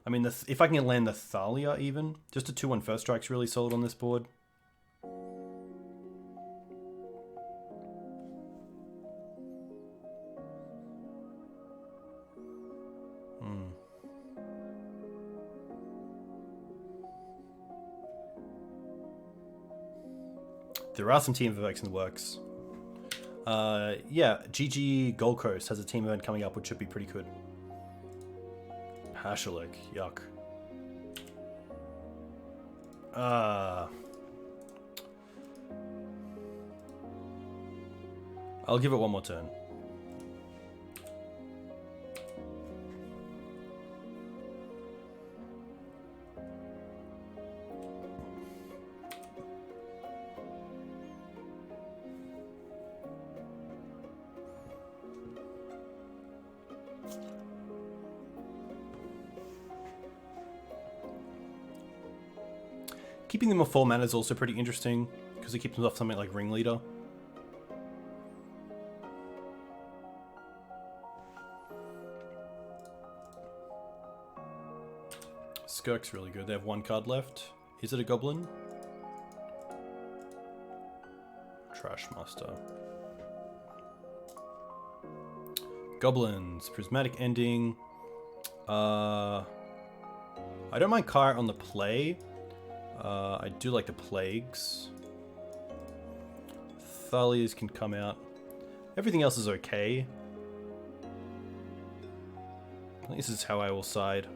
I mean, if I can land the Thalia even, just a 2/1 first strike's really solid on this board. There are some team events in the works. Yeah, GG Gold Coast has a team event coming up, which should be pretty good. Pashalek, yuck. I'll give it one more turn. Keeping them a 4 mana is also pretty interesting, because it keeps them off something like Ringleader. Skirk's really good. They have 1 card left. Is it a Goblin? Trash Master. Goblins, Prismatic ending. I don't mind Kaya on the play. I do like the Plagues. Thalias can come out. Everything else is okay. This is how I will side.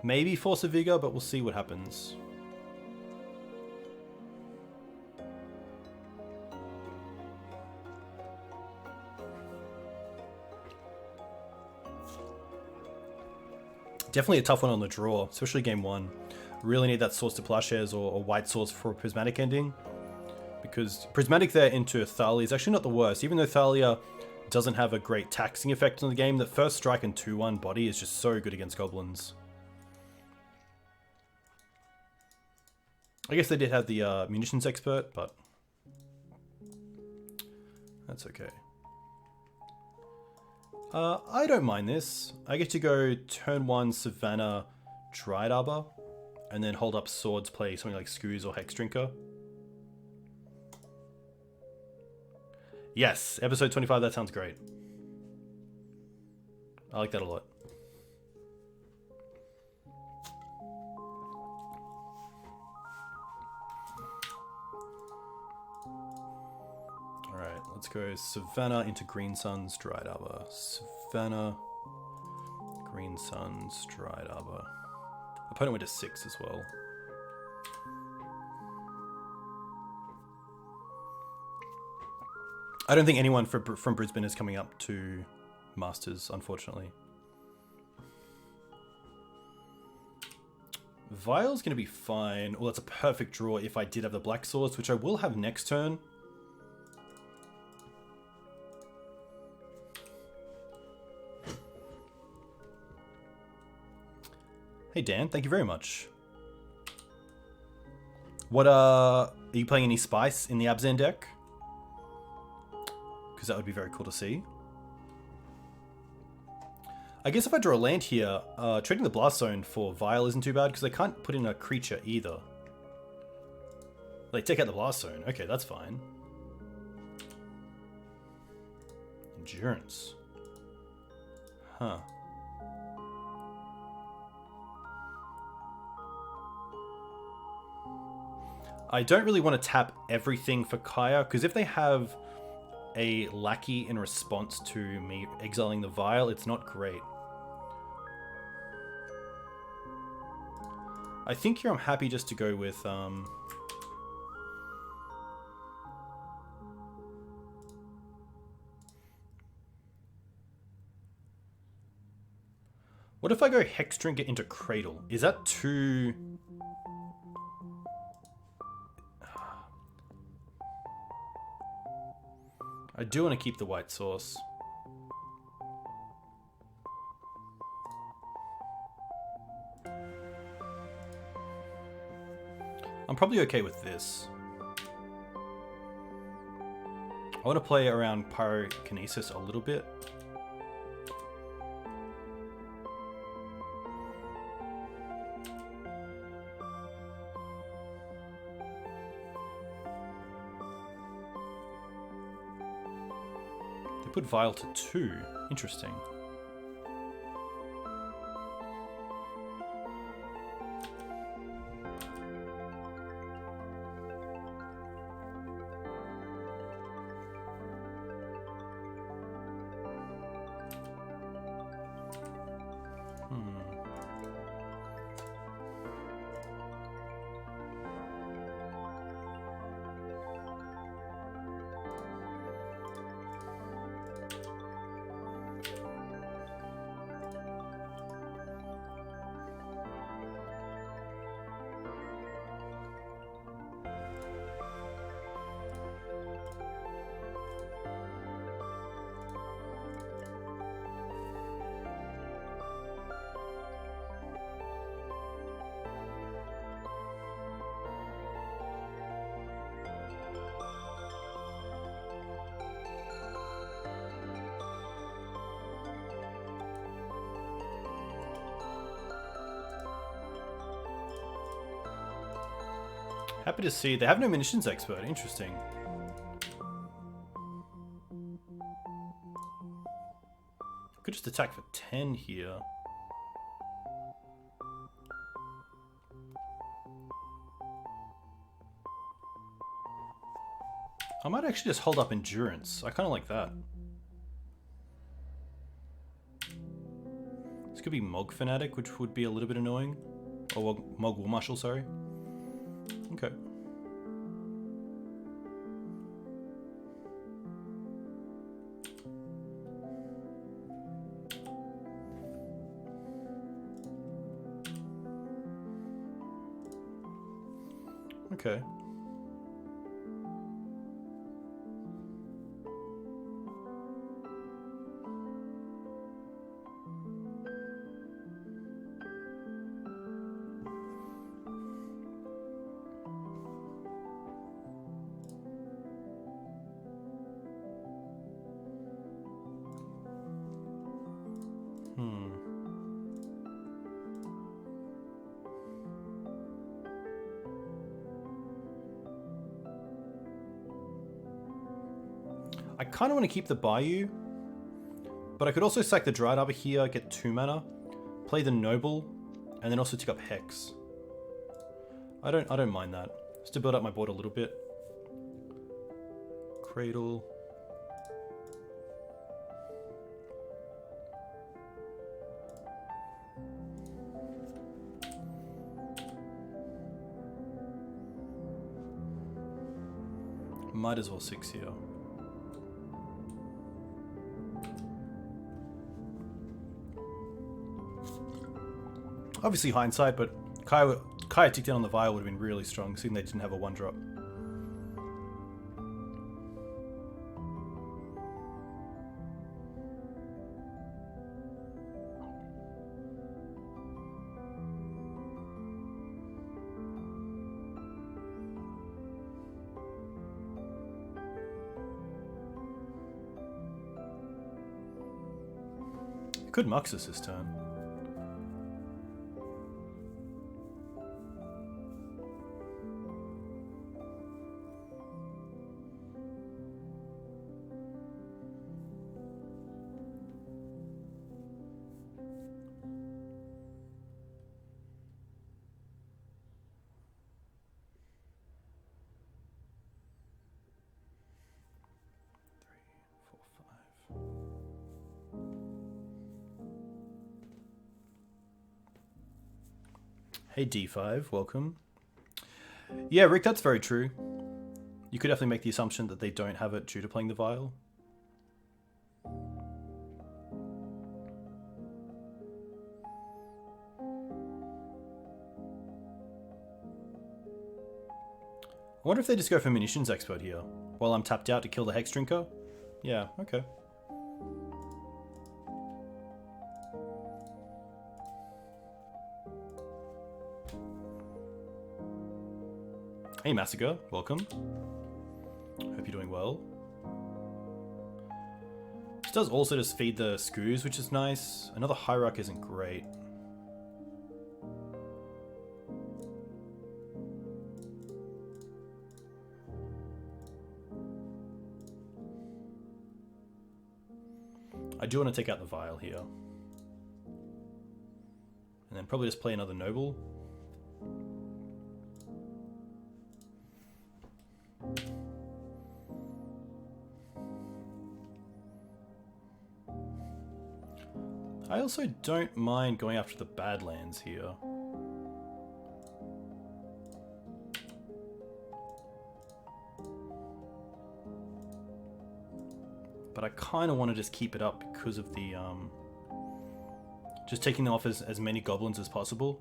Maybe Force of Vigor, but we'll see what happens. Definitely a tough one on the draw, especially game one. Really need that Source to Plowshares or White Source for a Prismatic ending. Because Prismatic there into Thalia is actually not the worst. Even though Thalia doesn't have a great taxing effect on the game, that first strike and 2-1 body is just so good against Goblins. I guess they did have the Munitions Expert, but that's okay. I don't mind this. I get to go turn 1 Savannah Dried Arbor, and then hold up Swords, play something like Screws or Hex Drinker. Yes, episode 25, that sounds great. I like that a lot. Alright, let's go Savannah into Green Suns, Dried Arbor. Savannah, Green Suns, Dried Arbor. Opponent went to 6 as well. I don't think anyone from Brisbane is coming up to Masters, unfortunately. Vial's going to be fine. Well, that's a perfect draw if I did have the Black Swords, which I will have next turn. Hey Dan, thank you very much. What are you playing any Spice in the Abzan deck? Because that would be very cool to see. I guess if I draw a land here, trading the Blast Zone for Vial isn't too bad because I can't put in a creature either. Like, take out the Blast Zone. Okay, that's fine. Endurance. Huh. I don't really want to tap everything for Kaya, because if they have a lackey in response to me exiling the Vial, it's not great. I think here I'm happy just to go with what if I go Hex Drinker into Cradle? Is that too... I do want to keep the White Source. I'm probably okay with this. I want to play around Pyrokinesis a little bit. Put Vial to 2. Interesting. Happy to see they have no Munitions Expert. Interesting. Could just attack for 10 here. I might actually just hold up endurance. I kind of like that. This could be Mog Fanatic, which would be a little bit annoying. Or Mog War Marshal, sorry. Okay. Okay. I kind of want to keep the Bayou, but I could also sack the Dried Arbor here, get 2 mana, play the Noble, and then also tick up Hex. I don't mind that. Just to build up my board a little bit. Cradle. Might as well 6 here. Obviously hindsight, but Kaya ticked in on the Vial would have been really strong, seeing they didn't have a 1-drop. Could Muxus this turn. Hey D5, welcome. Yeah, Rick, that's very true. You could definitely make the assumption that they don't have it due to playing the Vial. I wonder if they just go for Munitions Expert here, while I'm tapped out to kill the Hex Drinker? Yeah, okay. Hey Massacre, welcome. Hope you're doing well. This does also just feed the Skoos, which is nice. Another Hierarch isn't great. I do want to take out the Vial here. And then probably just play another Noble. I also don't mind going after the Badlands here. But I kind of want to just keep it up because of the, just taking them off as many goblins as possible.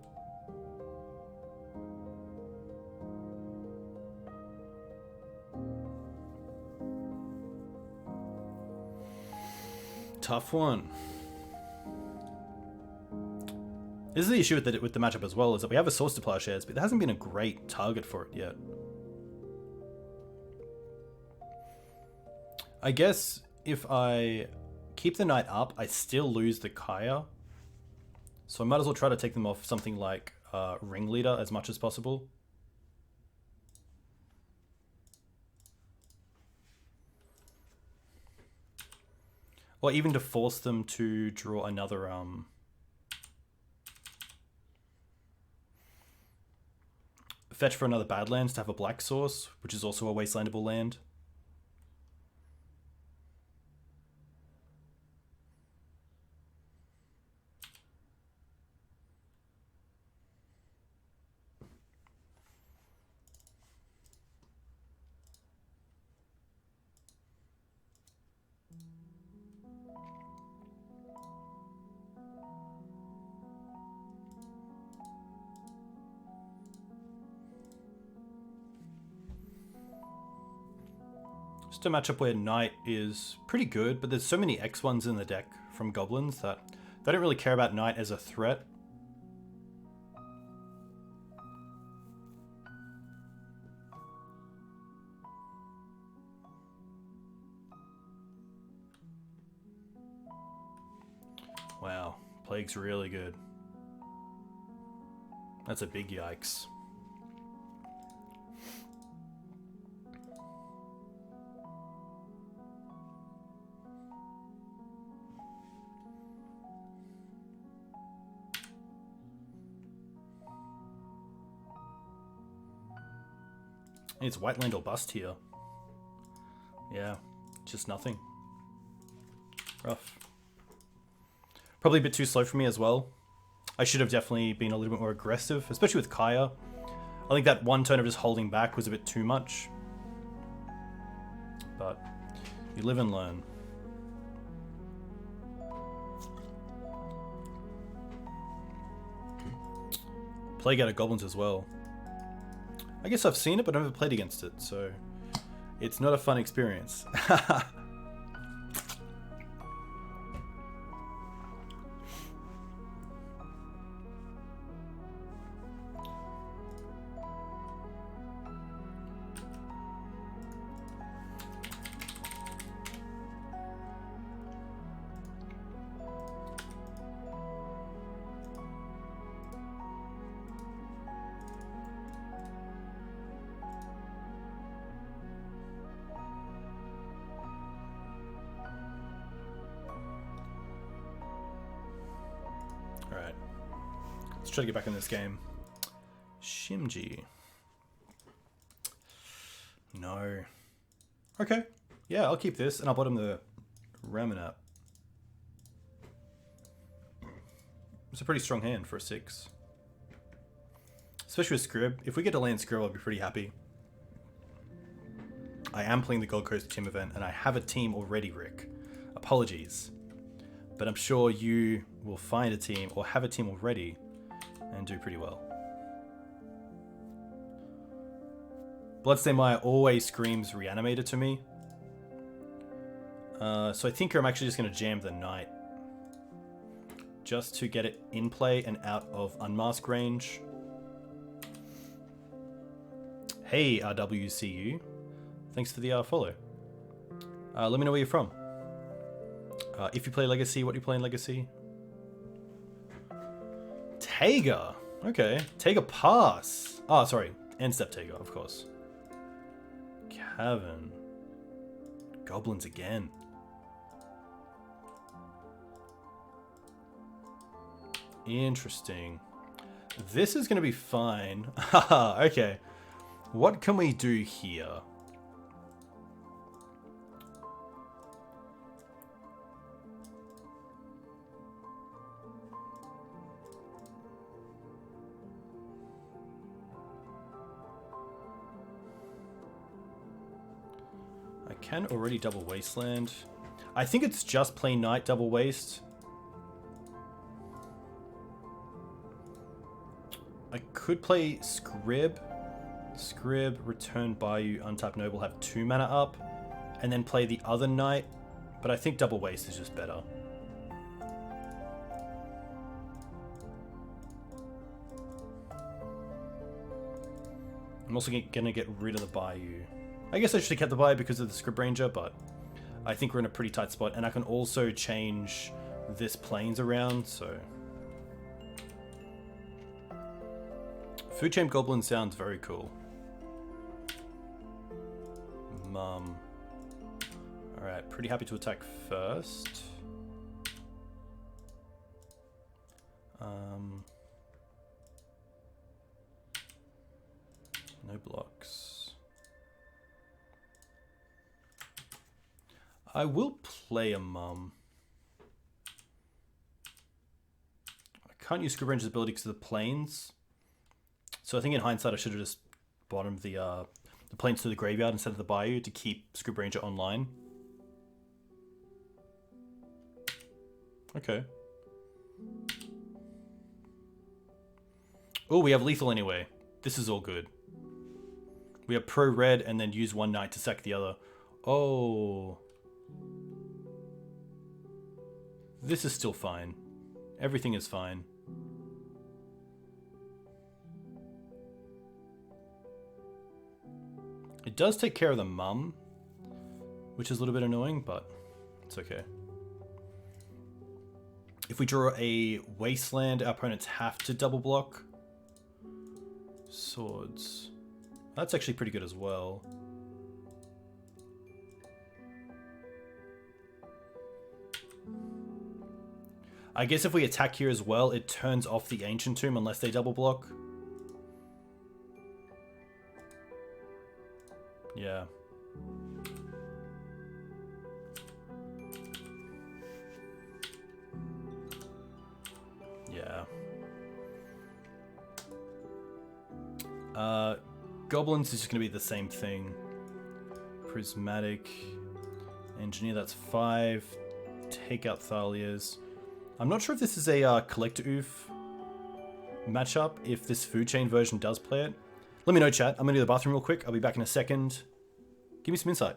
Tough one. This is the issue with the matchup as well, is that we have a Source to Plowshares, but there hasn't been a great target for it yet. I guess if I keep the Knight up, I still lose the Kaya. So I might as well try to take them off something like Ringleader as much as possible. Or even to force them to draw another fetch for another Badlands to have a black source, which is also a wastelandable land. Just a matchup where Knight is pretty good, but there's so many X1s in the deck from Goblins that they don't really care about Knight as a threat. Wow, Plague's really good. That's a big yikes. It's white land or bust here. Yeah, just nothing. Rough. Probably a bit too slow for me as well. I should have definitely been a little bit more aggressive, especially with Kaya. I think that one turn of just holding back was a bit too much. But you live and learn. Plague out of Goblins as well. I guess I've seen it, but I've never played against it, so it's not a fun experience. Alright. Let's try to get back in this game. Shimji. No. Okay. Yeah, I'll keep this and I'll bottom the Ramanap. It's a pretty strong hand for a 6. Especially with Scrib. If we get to land Scrib, I'll be pretty happy. I am playing the Gold Coast team event and I have a team already, Rick. Apologies. But I'm sure you will find a team or have a team already and do pretty well. Bloodstained Mire always screams Reanimator to me. So I think I'm actually just going to jam the Knight. Just to get it in play and out of Unmask range. Hey, RWCU. Thanks for the follow. Let me know where you're from. If you play Legacy, what do you play in Legacy? Taiga. Okay. Taiga Pass. Oh, sorry. End step Taiga, of course. Cavern. Goblins again. Interesting. This is going to be fine. Okay. What can we do here? I can already double Wasteland. I think it's just plain Knight double Waste. I could play Scrib. Scrib, return Bayou, untap Noble, have 2 mana up, and then play the other Knight, but I think double Waste is just better. I'm also gonna get rid of the Bayou. I guess I should have kept the Bayou because of the Scrib Ranger, but I think we're in a pretty tight spot, and I can also change this Plains around, so... Foodchain Goblins sounds very cool. Alright, pretty happy to attack first. No blocks. I will play a mum. I can't use Midrange's ability because of the planes. So I think in hindsight I should have just bottomed the planes to the graveyard instead of the bayou to keep Midrange online. Okay. Oh, we have lethal anyway. This is all good. We have pro red and then use one knight to sack the other. Oh. This is still fine. Everything is fine. It does take care of the mum, which is a little bit annoying, but it's okay. If we draw a wasteland, our opponents have to double block. Swords. That's actually pretty good as well. I guess if we attack here as well, it turns off the Ancient Tomb unless they double block. Yeah. Yeah. Goblins is just going to be the same thing. Prismatic. Engineer, that's 5. Take out Thalia's. I'm not sure if this is a Collector Oof matchup, if this Foodchain version does play it. Let me know, chat. I'm going to do the bathroom real quick. I'll be back in a second. Give me some insight.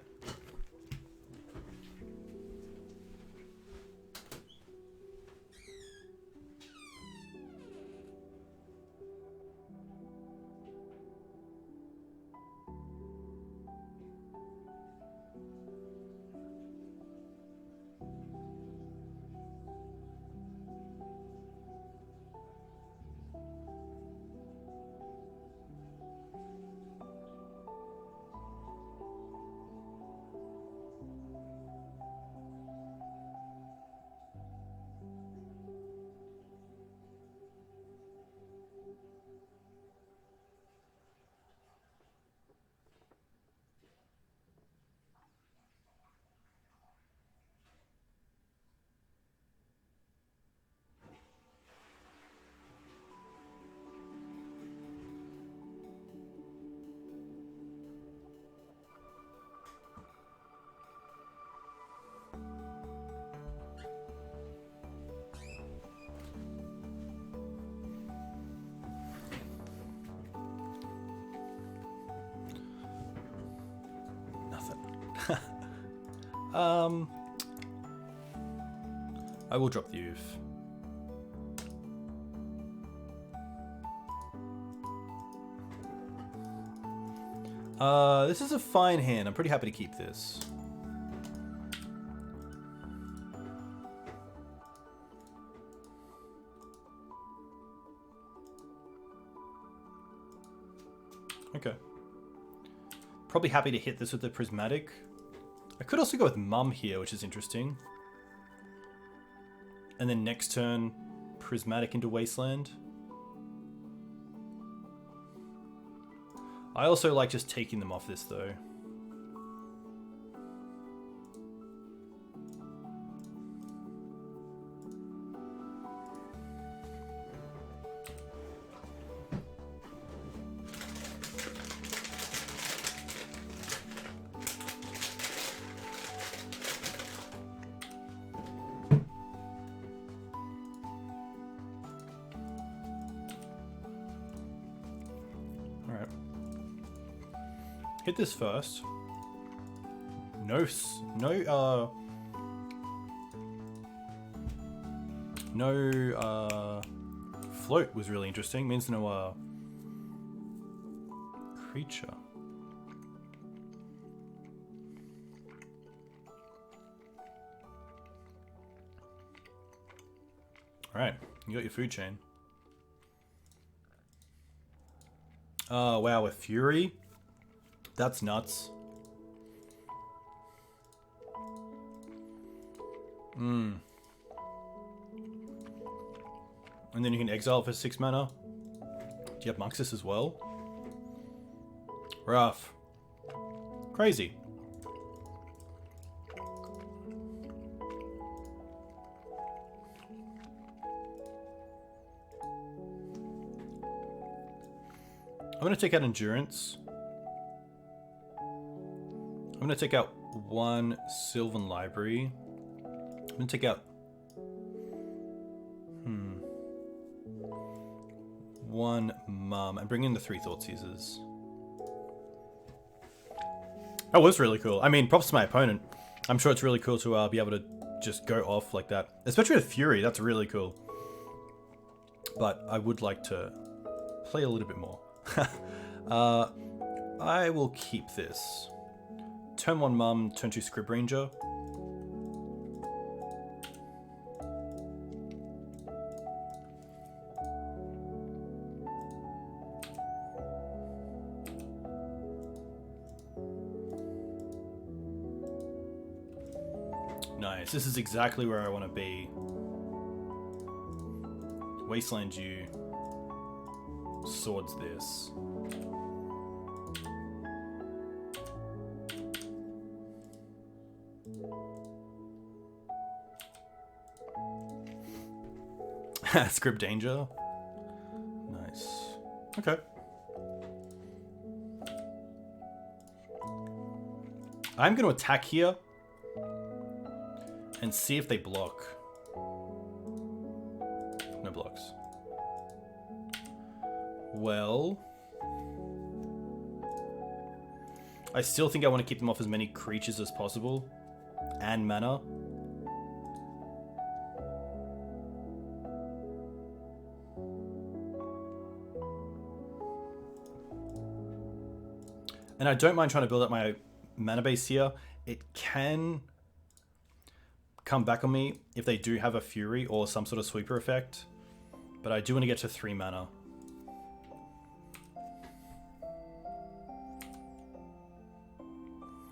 I will drop the Oof. This is a fine hand. I'm pretty happy to keep this. Okay. Probably happy to hit this with the Prismatic. I could also go with Mum here, which is interesting. And then next turn, Prismatic into Wasteland. I also like just taking them off this though. Hit this first. No float was really interesting. Means no creature. All right, you got your Foodchain. Oh wow, with Fury. That's nuts. And then you can exile for 6 mana. Do you have Muxus as well? Rough. Crazy. I'm going to take out Endurance. I'm going to take out 1 Sylvan Library. I'm going to take out... 1 Mum. And bring in the 3 Thoughtseizers. That was really cool. I mean, props to my opponent. I'm sure it's really cool to be able to just go off like that. Especially with Fury, that's really cool. But I would like to play a little bit more. I will keep this. Turn 1 Mum, turn 2 Scrib Ranger. Nice, this is exactly where I want to be. Wasteland you. Swords this. Script danger. Nice. Okay. I'm going to attack here and see if they block. No blocks. Well, I still think I want to keep them off as many creatures as possible and mana. And I don't mind trying to build up my mana base here. It can come back on me if they do have a Fury or some sort of sweeper effect. But I do want to get to 3 mana.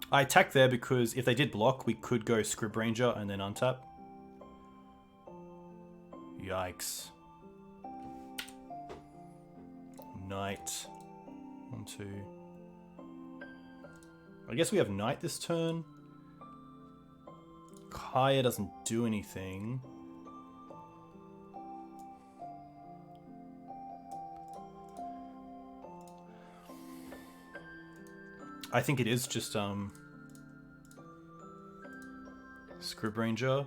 I attack there because if they did block, we could go Scrib Ranger and then untap. Yikes. Knight. 1, 2... I guess we have Knight this turn. Kaya doesn't do anything. I think it is just Scrib Ranger.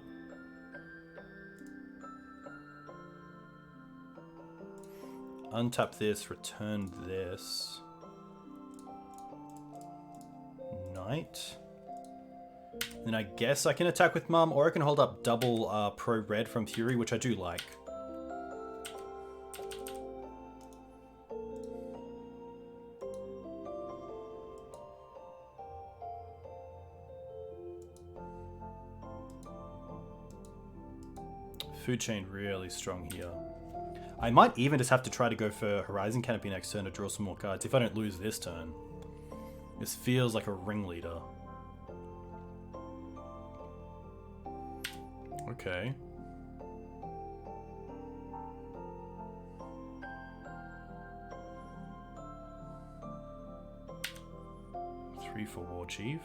Untap this, return this. Knight. Then I guess I can attack with Mum, or I can hold up double pro red from Fury, which I do like. Foodchain really strong here. I might even just have to try to go for Horizon Canopy next turn to draw some more cards if I don't lose this turn. This feels like a ringleader. Okay. Three for War Chief.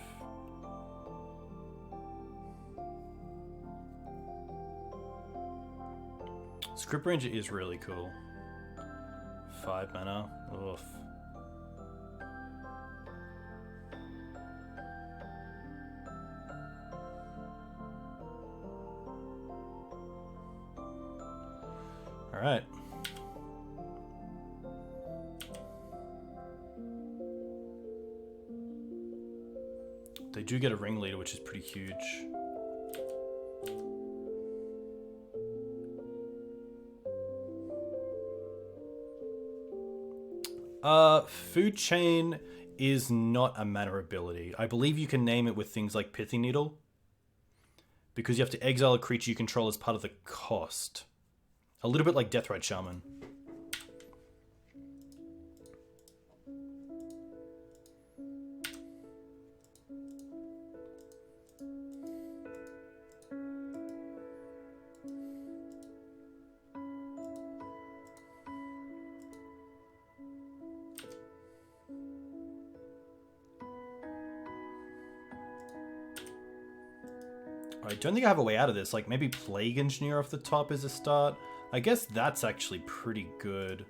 Script Ranger is really cool. 5 mana. Oof. Alright. They do get a ringleader, which is pretty huge. Foodchain is not a mana ability. I believe you can name it with things like Pithy Needle, because you have to exile a creature you control as part of the cost. A little bit like Deathrite Shaman. I don't think I have a way out of this. Like, maybe Plague Engineer off the top is a start. I guess that's actually pretty good.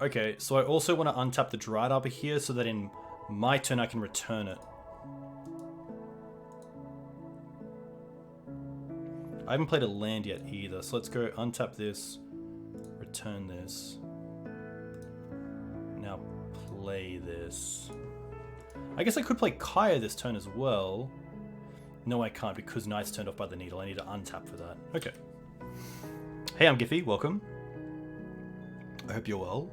Okay, so I also want to untap the Dried Arbor here so that in my turn I can return it. I haven't played a land yet either, so let's go untap this, return this. Now play this. I guess I could play Kaya this turn as well. No, I can't because Knight's turned off by the Needle. I need to untap for that. Okay. Hey, I'm Giffy. Welcome. I hope you're well.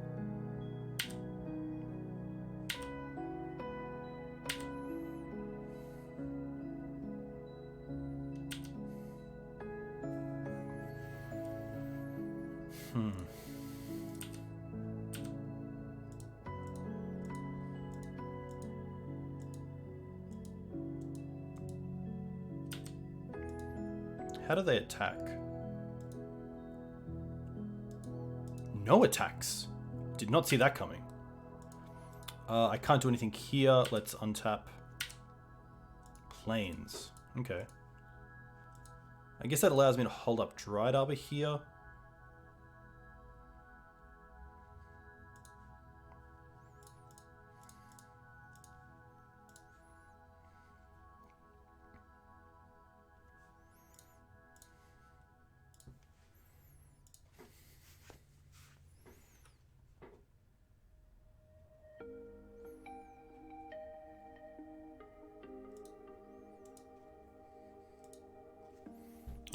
How do they attack? No attacks. Did not see that coming. I can't do anything here. Let's untap Plains. Okay. I guess that allows me to hold up Dried Arbor here.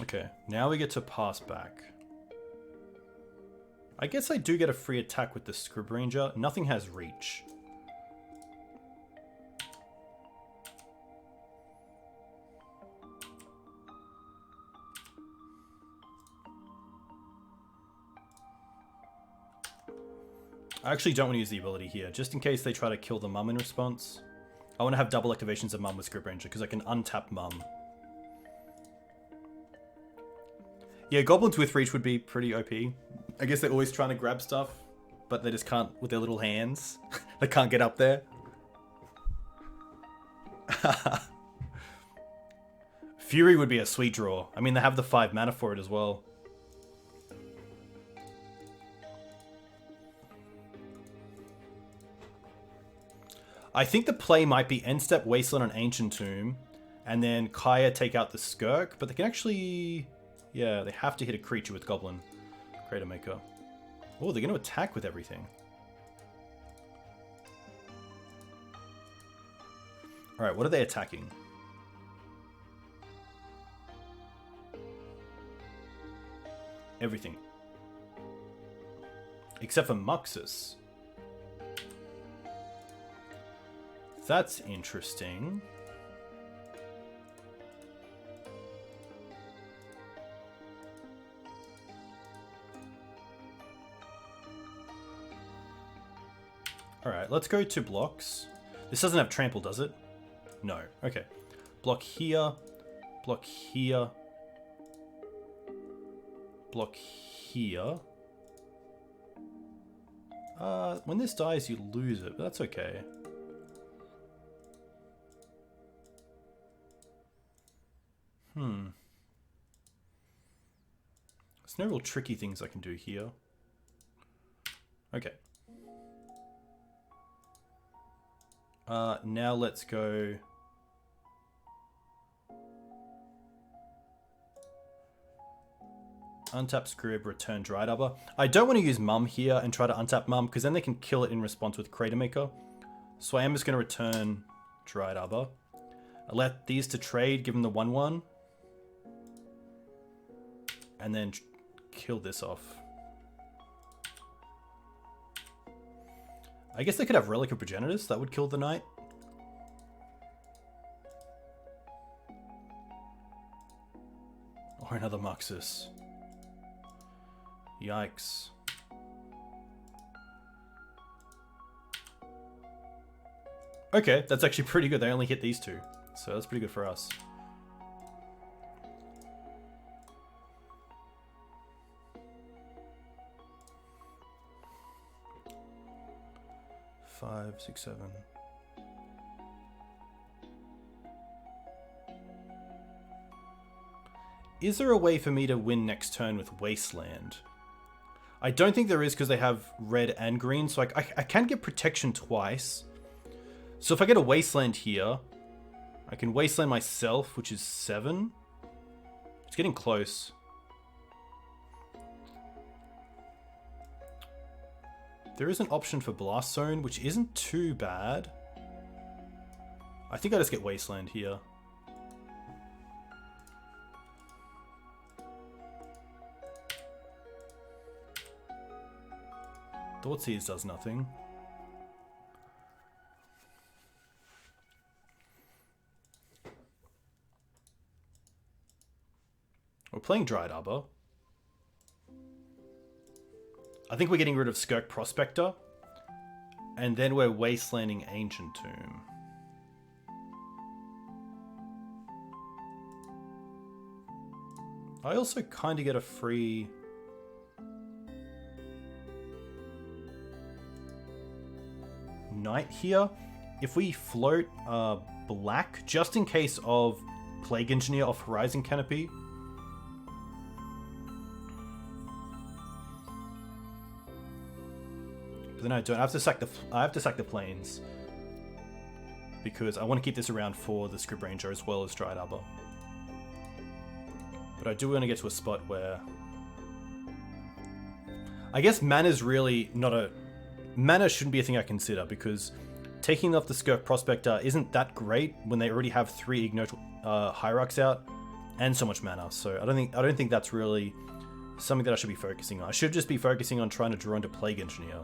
Okay, now we get to pass back. I guess I do get a free attack with the Scrib Ranger. Nothing has reach. I actually don't want to use the ability here, just in case they try to kill the Mum in response. I want to have double activations of Mum with Scrib Ranger, because I can untap Mum. Yeah, Goblins with reach would be pretty OP. I guess they're always trying to grab stuff, but they just can't with their little hands. They can't get up there. Fury would be a sweet draw. I mean, they have the 5 mana for it as well. I think the play might be end step Wasteland on Ancient Tomb, and then Kaya take out the Skirk, but they can actually... Yeah, they have to hit a creature with Goblin. Crater Maker. Oh, they're going to attack with everything. Alright, what are they attacking? Everything. Except for Muxus. That's interesting. Alright, let's go to blocks. This doesn't have trample, does it? No. Okay. Block here. Block here. Block here. When this dies, you lose it, but that's okay. There's no real tricky things I can do here. Okay. Now let's go... Untap Scrib, return Dried Arbor. I don't want to use Mum here and try to untap Mum, because then they can kill it in response with Crater Maker. So I am just going to return Dried Arbor. I let these to trade, give them the 1/1. And then kill this off. I guess they could have Relic of Progenitors. That would kill the Knight. Or another Muxus. Yikes. Okay, that's actually pretty good. They only hit these two. So that's pretty good for us. Five, six, seven. Is there a way for me to win next turn with Wasteland? I don't think there is because they have red and green. So I can get protection twice. So if I get a Wasteland here, I can Wasteland myself, which is 7. It's getting close. There is an option for Blast Zone, which isn't too bad. I think I just get Wasteland here. Thoughtseize does nothing. We're playing Dried Arbor. I think we're getting rid of Skirk Prospector. And then we're Wastelanding Ancient Tomb. I also kind of get a free... Knight here. If we float black, just in case of Plague Engineer off Horizon Canopy. But then I don't. I have to sack the plains because I want to keep this around for the Script Ranger as well as Dried Arbor. But I do want to get to a spot where I guess mana's really not a... Mana shouldn't be a thing I consider because taking off the Skirk Prospector isn't that great when they already have 3 Ignite Hierarchs out and so much mana. So I don't think that's really something that I should be focusing on. I should just be focusing on trying to draw into Plague Engineer.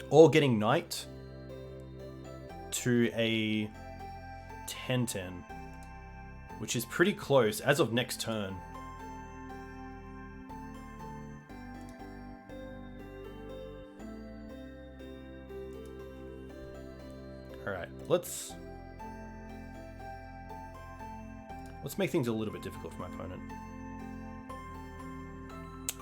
Or getting Knight to a 10-10, which is pretty close as of next turn. Alright, let's make things a little bit difficult for my opponent.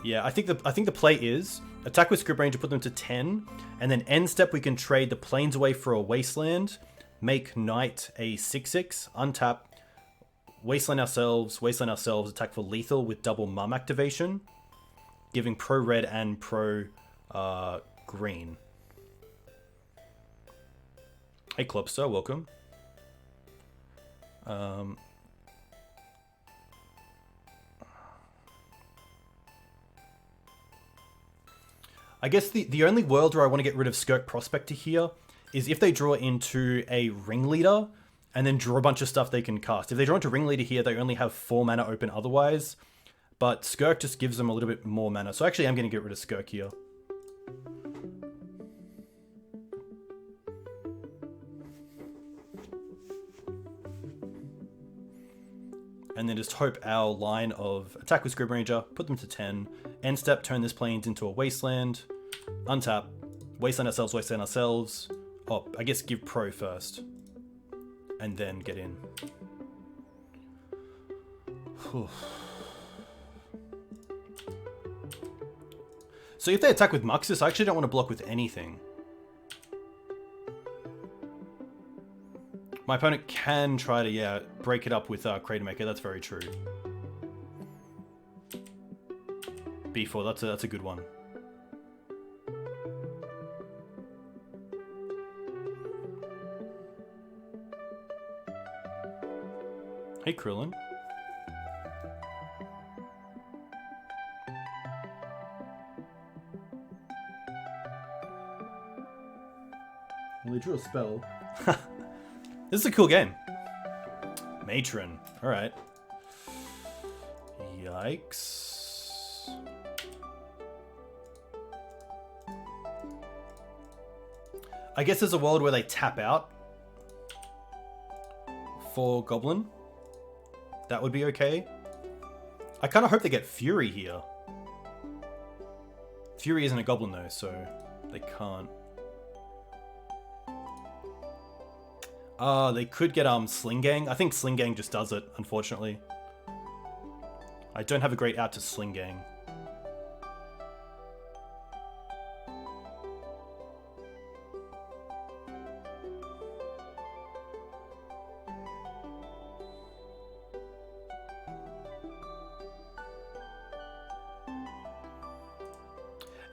Yeah, I think the play is attack with Script Ranger, put them to 10, and then end step we can trade the plains away for a Wasteland, make Knight a 6/6, untap, Wasteland ourselves, attack for lethal with double Mum activation, giving pro red and pro green. Hey Clubster, welcome. I guess the only world where I want to get rid of Skirk Prospector here is if they draw into a Ringleader and then draw a bunch of stuff they can cast. If they draw into Ringleader here, they only have 4 mana open otherwise, but Skirk just gives them a little bit more mana. So actually I'm going to get rid of Skirk here. And then just hope our line of attack with Script Ranger, put them to 10, end step, turn this plains into a Wasteland, untap, Wasteland ourselves. Oh, I guess give pro first, and then get in. So if they attack with Muxus, I actually don't want to block with anything. My opponent can try to, yeah, break it up with Cradle Maker. That's very true. B4, that's a good one. Hey, Krillin. Well, he drew a spell. This is a cool game. Matron. Alright. Yikes. I guess there's a world where they tap out for Goblin. that would be okay. I kind of hope they get Fury here. Fury isn't a goblin though, so they can't. They could get Sling Gang. I think Sling Gang just does it, unfortunately. I don't have a great out to Sling Gang.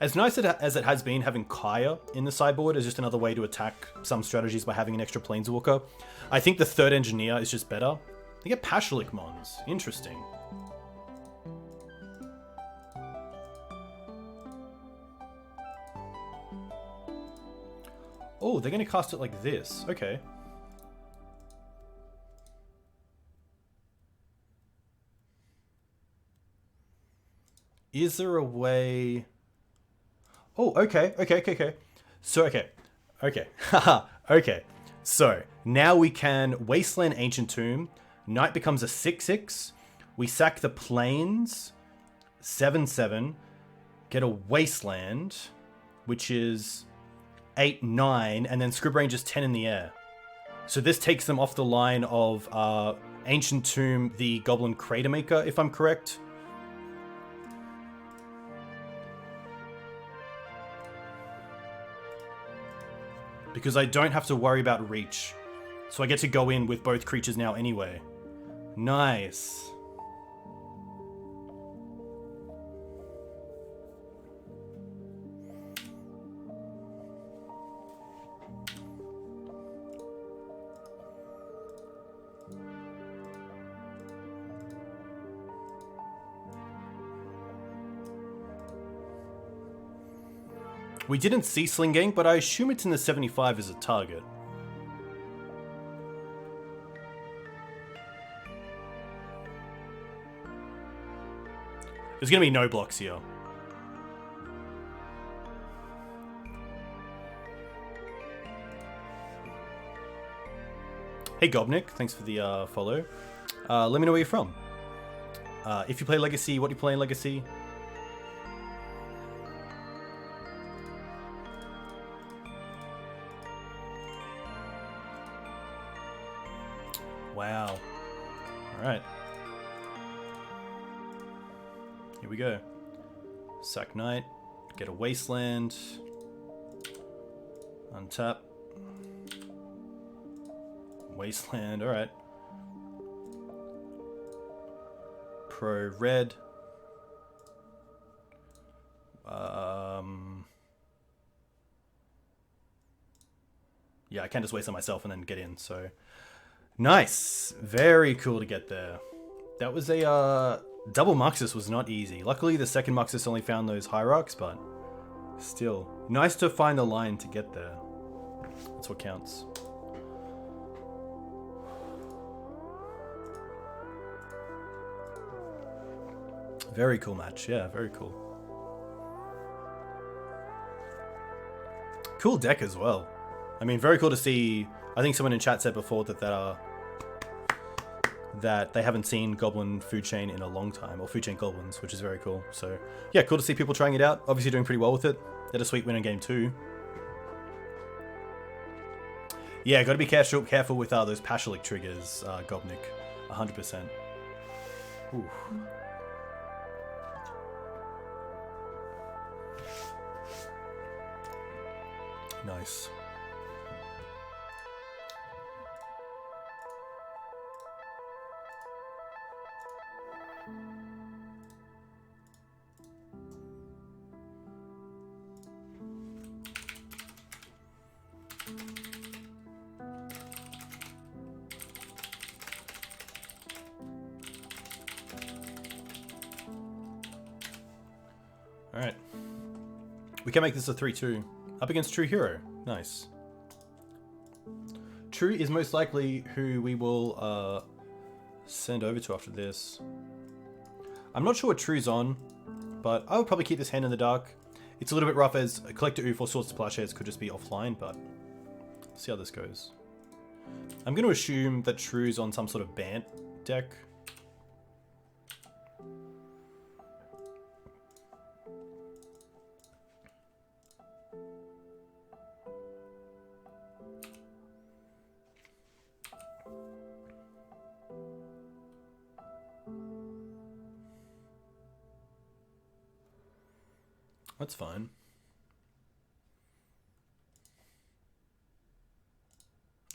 As nice as it has been having Kaya in the sideboard as just another way to attack some strategies by having an extra Planeswalker, I think the third Engineer is just better. They get Pashalik Mons. Interesting. Oh, they're going to cast it like this. Okay. Is there a way... Oh, okay. So, okay. Haha, okay. So, now we can Wasteland Ancient Tomb. Knight becomes a 6/6. We sack the Plains. 7/7. Get a Wasteland, which is 8/9. And then Scribrange is 10 in the air. So this takes them off the line of Ancient Tomb, the Goblin Crater Maker, if I'm correct. Because I don't have to worry about reach. So I get to go in with both creatures now anyway. Nice. We didn't see Sling Gang, but I assume it's in the 75 as a target. There's going to be no blocks here. Hey Gobnik, thanks for the follow. Let me know where you're from. If you play Legacy, what do you play in Legacy? Wow. Alright. Here we go. Sack Knight. Get a Wasteland. Untap. Wasteland, alright. Pro Red. Yeah, I can't just waste on myself and then get in, so... Nice. Very cool to get there. That was a double Muxus was not easy. Luckily the second Muxus only found those Hierarchs, but still nice to find the line to get there. That's what counts. Very cool match. Yeah, very cool. Cool deck as well. I mean, very cool to see. I think someone in chat said before that they haven't seen Goblin Foodchain in a long time, or Foodchain Goblins, which is very cool. So yeah, cool to see people trying it out. Obviously doing pretty well with it. They had a sweet win in game 2. Yeah, got to be careful with those Pashalik triggers, Gobnik. 100%. Ooh. Nice. Alright. We can make this a 3-2. Up against True Hero. Nice. True is most likely who we will send over to after this. I'm not sure what True's on, but I would probably keep this hand in the dark. It's a little bit rough as a Collector Oof or Swords to Plowshares could just be offline, but see how this goes. I'm going to assume that True's on some sort of Bant deck. That's fine.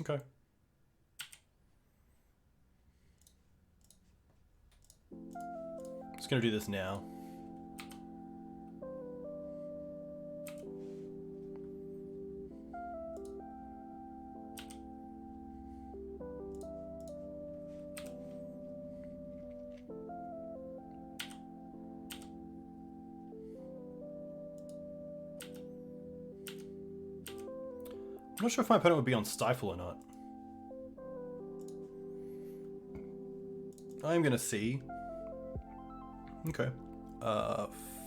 Okay. Just gonna do this now. I'm not sure if my opponent would be on Stifle or not. I'm gonna see. Okay.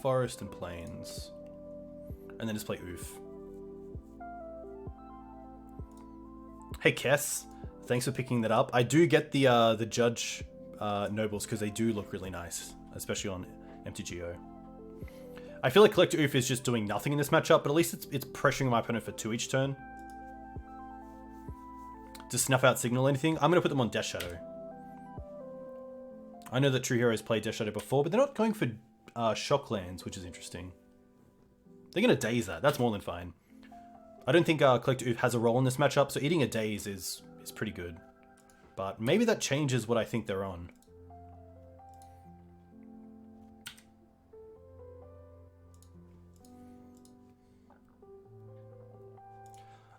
Forest and Plains. And then just play Oof. Hey Kess, thanks for picking that up. I do get the Judge Nobles because they do look really nice, especially on MTGO. I feel like Collector Oof is just doing nothing in this matchup, but at least it's pressuring my opponent for 2 each turn. To snuff out Signal anything, I'm going to put them on Death Shadow. I know that True Heroes played Death Shadow before, but they're not going for Shock Lands, which is interesting. They're going to Daze that. That's more than fine. I don't think Collector Oof has a role in this matchup, so eating a Daze is pretty good. But maybe that changes what I think they're on.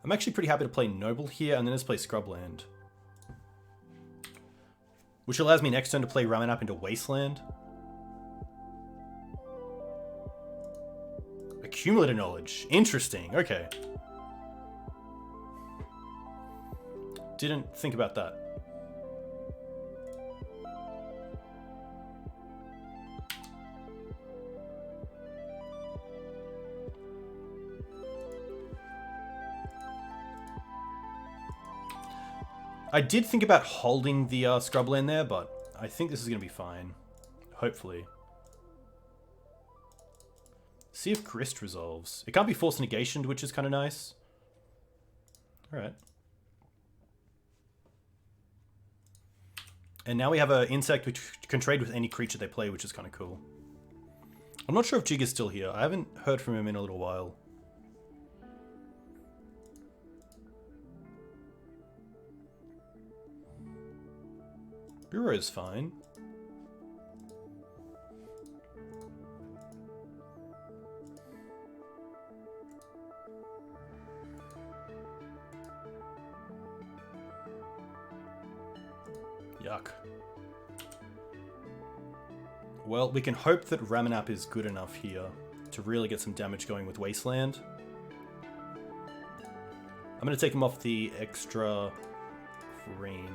I'm actually pretty happy to play Noble here, and then just play Scrubland. Which allows me next turn to play Ramanap into Wasteland. Accumulator Knowledge. Interesting. Okay. Didn't think about that. I did think about holding the Scrubland there, but I think this is going to be fine. Hopefully. See if Grist resolves. It can't be forced negationed, which is kind of nice. Alright. And now we have an insect which can trade with any creature they play, which is kind of cool. I'm not sure if Jig is still here. I haven't heard from him in a little while. Bureau is fine. Yuck. Well, we can hope that Ramanap is good enough here to really get some damage going with Wasteland. I'm going to take him off the extra green.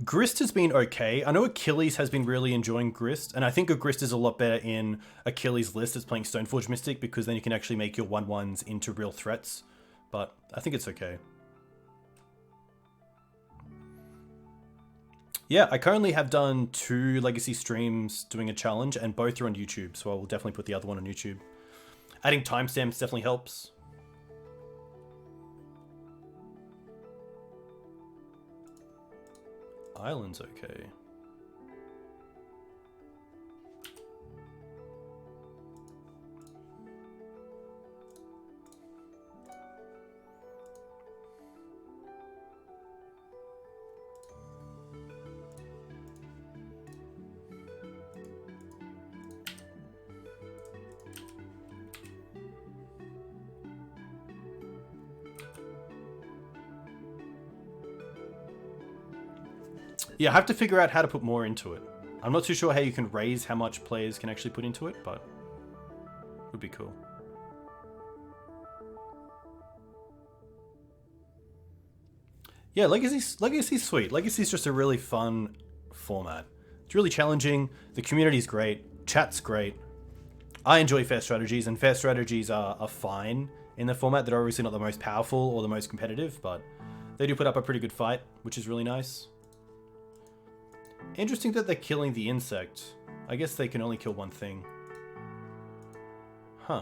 Grist has been okay. I know Achilles has been really enjoying Grist, and I think a Grist is a lot better in Achilles' list as playing Stoneforge Mystic, because then you can actually make your 1/1s into real threats, but I think it's okay. Yeah, I currently have done 2 Legacy streams doing a challenge, and both are on YouTube, so I will definitely put the other one on YouTube. Adding timestamps definitely helps. Island's okay. Yeah, I have to figure out how to put more into it. I'm not too sure how you can raise how much players can actually put into it, but it would be cool. Yeah, Legacy's sweet. Legacy's just a really fun format. It's really challenging. The community's great. Chat's great. I enjoy fair strategies, and fair strategies are fine in the format. They're obviously not the most powerful or the most competitive, but They do put up a pretty good fight, which is really nice. Interesting that they're killing the insect. I guess they can only kill one thing. Huh.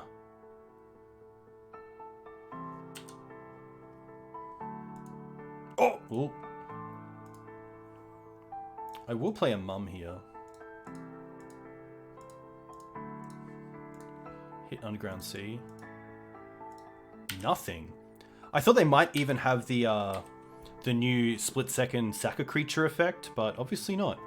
Oh! Ooh. I will play a mum here. Hit Underground Sea. Nothing. I thought they might even have the new split-second sack a creature effect, but obviously not.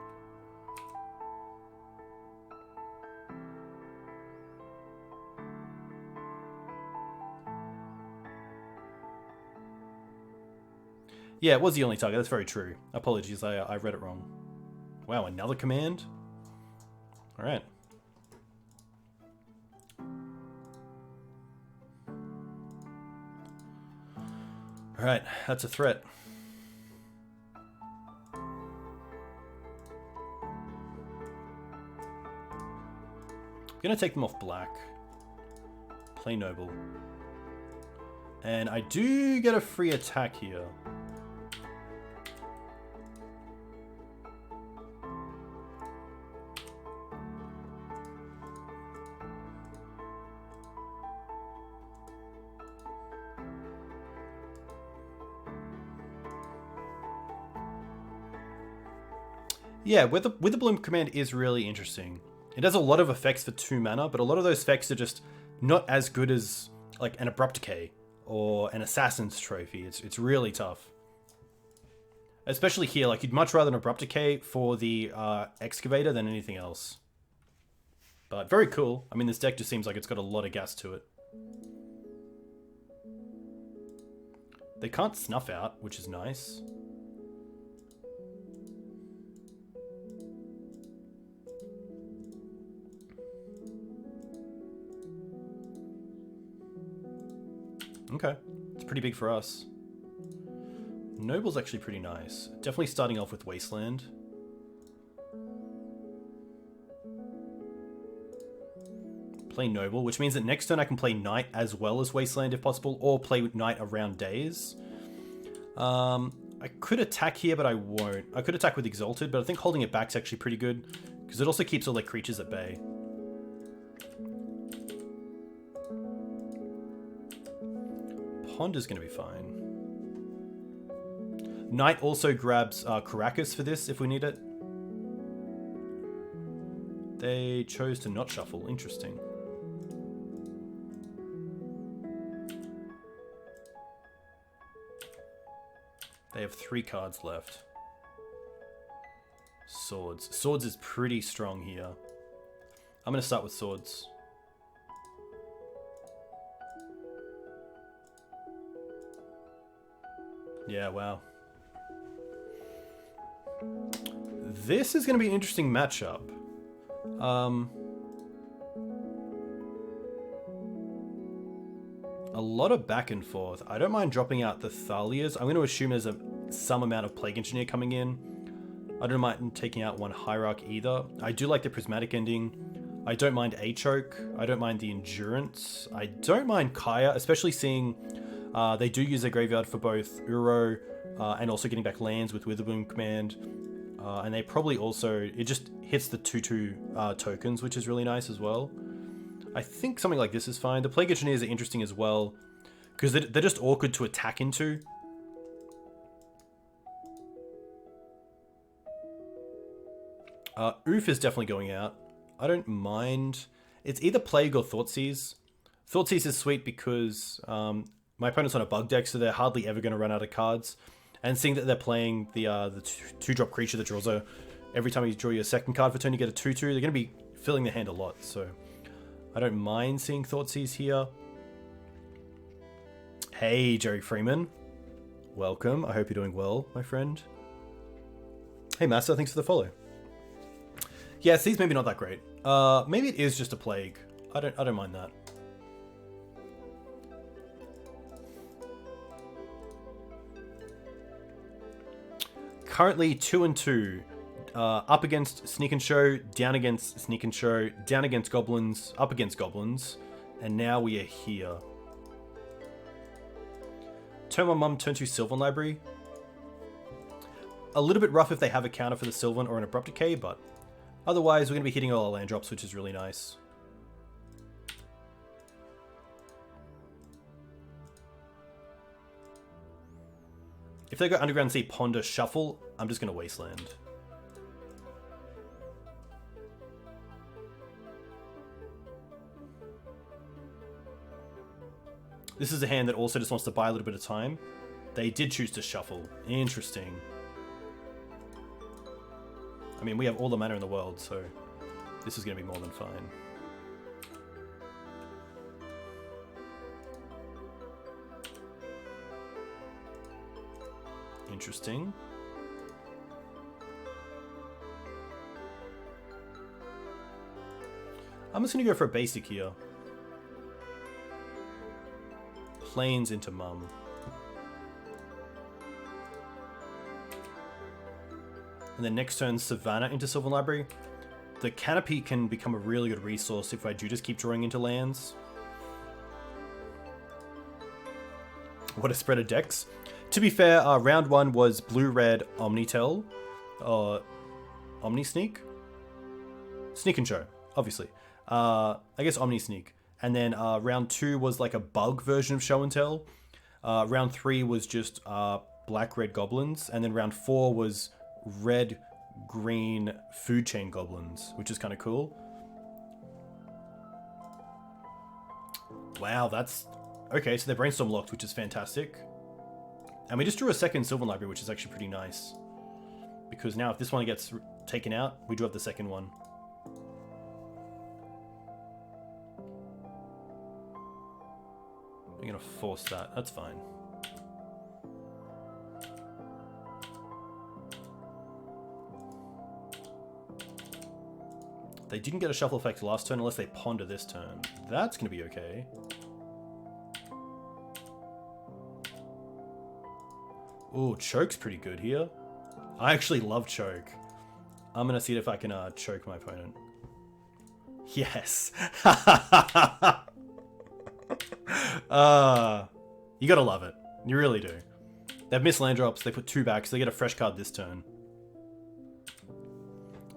Yeah, it was the only target. That's very true. Apologies, I read it wrong. Wow, another command? Alright. Alright, that's a threat. I'm gonna take them off black. Play noble. And I do get a free attack here. Yeah, Witherbloom command is really interesting. It has a lot of effects for 2 mana, but a lot of those effects are just not as good as like an Abrupt Decay or an Assassin's Trophy. It's really tough. Especially here, like you'd much rather an Abrupt Decay for the Excavator than anything else. But very cool. I mean, this deck just seems like it's got a lot of gas to it. They can't snuff out, which is nice. Okay, it's pretty big for us. Noble's actually pretty nice. Definitely starting off with Wasteland. Play Noble, which means that next turn I can play Knight as well as Wasteland if possible, or play Knight around days. I could attack here, but I won't. I could attack with Exalted, but I think holding it back is actually pretty good, because it also keeps all their creatures at bay. Pond is going to be fine. Knight also grabs Caracas for this if we need it. They chose to not shuffle. Interesting. They have 3 cards left. Swords. Swords is pretty strong here. I'm going to start with Swords. Yeah, wow. This is going to be an interesting matchup. A lot of back and forth. I don't mind dropping out the Thalias. I'm going to assume there's some amount of Plague Engineer coming in. I don't mind taking out one Hierarch either. I do like the Prismatic ending. I don't mind A-Choke. I don't mind the Endurance. I don't mind Kaya, especially seeing they do use their graveyard for both Uro and also getting back lands with Witherbloom command. And they probably also, it just hits the 2/2 tokens, which is really nice as well. I think something like this is fine. The Plague Engineers are interesting as well, because they're just awkward to attack into. Oof is definitely going out. I don't mind. It's either Plague or Thoughtseize. Thoughtseize is sweet because my opponent's on a bug deck, so they're hardly ever going to run out of cards. And seeing that they're playing the 2-drop creature that draws every time you draw your second card for turn, you get a 2/2. They're going to be filling their hand a lot, so I don't mind seeing Thoughtseize here. Hey, Jerry Freeman. Welcome. I hope you're doing well, my friend. Hey, Master. Thanks for the follow. Yeah, Seize maybe not that great. Maybe it is just a Plague. I don't mind that. Currently 2-2. Up against Sneak and Show, down against Sneak and Show, down against Goblins, up against Goblins, and now we are here. Turn 1 Mum, turn 2 Sylvan Library. A little bit rough if they have a counter for the Sylvan or an Abrupt Decay, but otherwise we're going to be hitting all our land drops, which is really nice. If they go Underground Sea, Ponder, Shuffle, I'm just going to Wasteland. This is a hand that also just wants to buy a little bit of time. They did choose to Shuffle. Interesting. I mean, we have all the mana in the world, so this is going to be more than fine. Interesting. I'm just going to go for a basic here. Plains into Mum. And then next turn, Savannah into Sylvan Library. The Canopy can become a really good resource if I do just keep drawing into lands. What a spread of decks. To be fair, round 1 was Blue-Red OmniTell. Omni-Sneak? Sneak and Show, obviously. I guess Omni-Sneak. And then round 2 was like a bug version of Show and Tell. Round 3 was just Black-Red Goblins. And then round 4 was Red-Green Foodchain Goblins, which is kind of cool. Wow, that's... Okay, so they're Brainstorm locked, which is fantastic. And we just drew a second Sylvan Library, which is actually pretty nice. Because now if this one gets taken out, we do have the second one. We're going to force that. That's fine. They didn't get a shuffle effect last turn unless they ponder this turn. That's going to be okay. Ooh, Choke's pretty good here. I actually love Choke. I'm going to see if I can choke my opponent. Yes. You gotta love it. You really do. They've missed land drops. They put 2 back, so they get a fresh card this turn.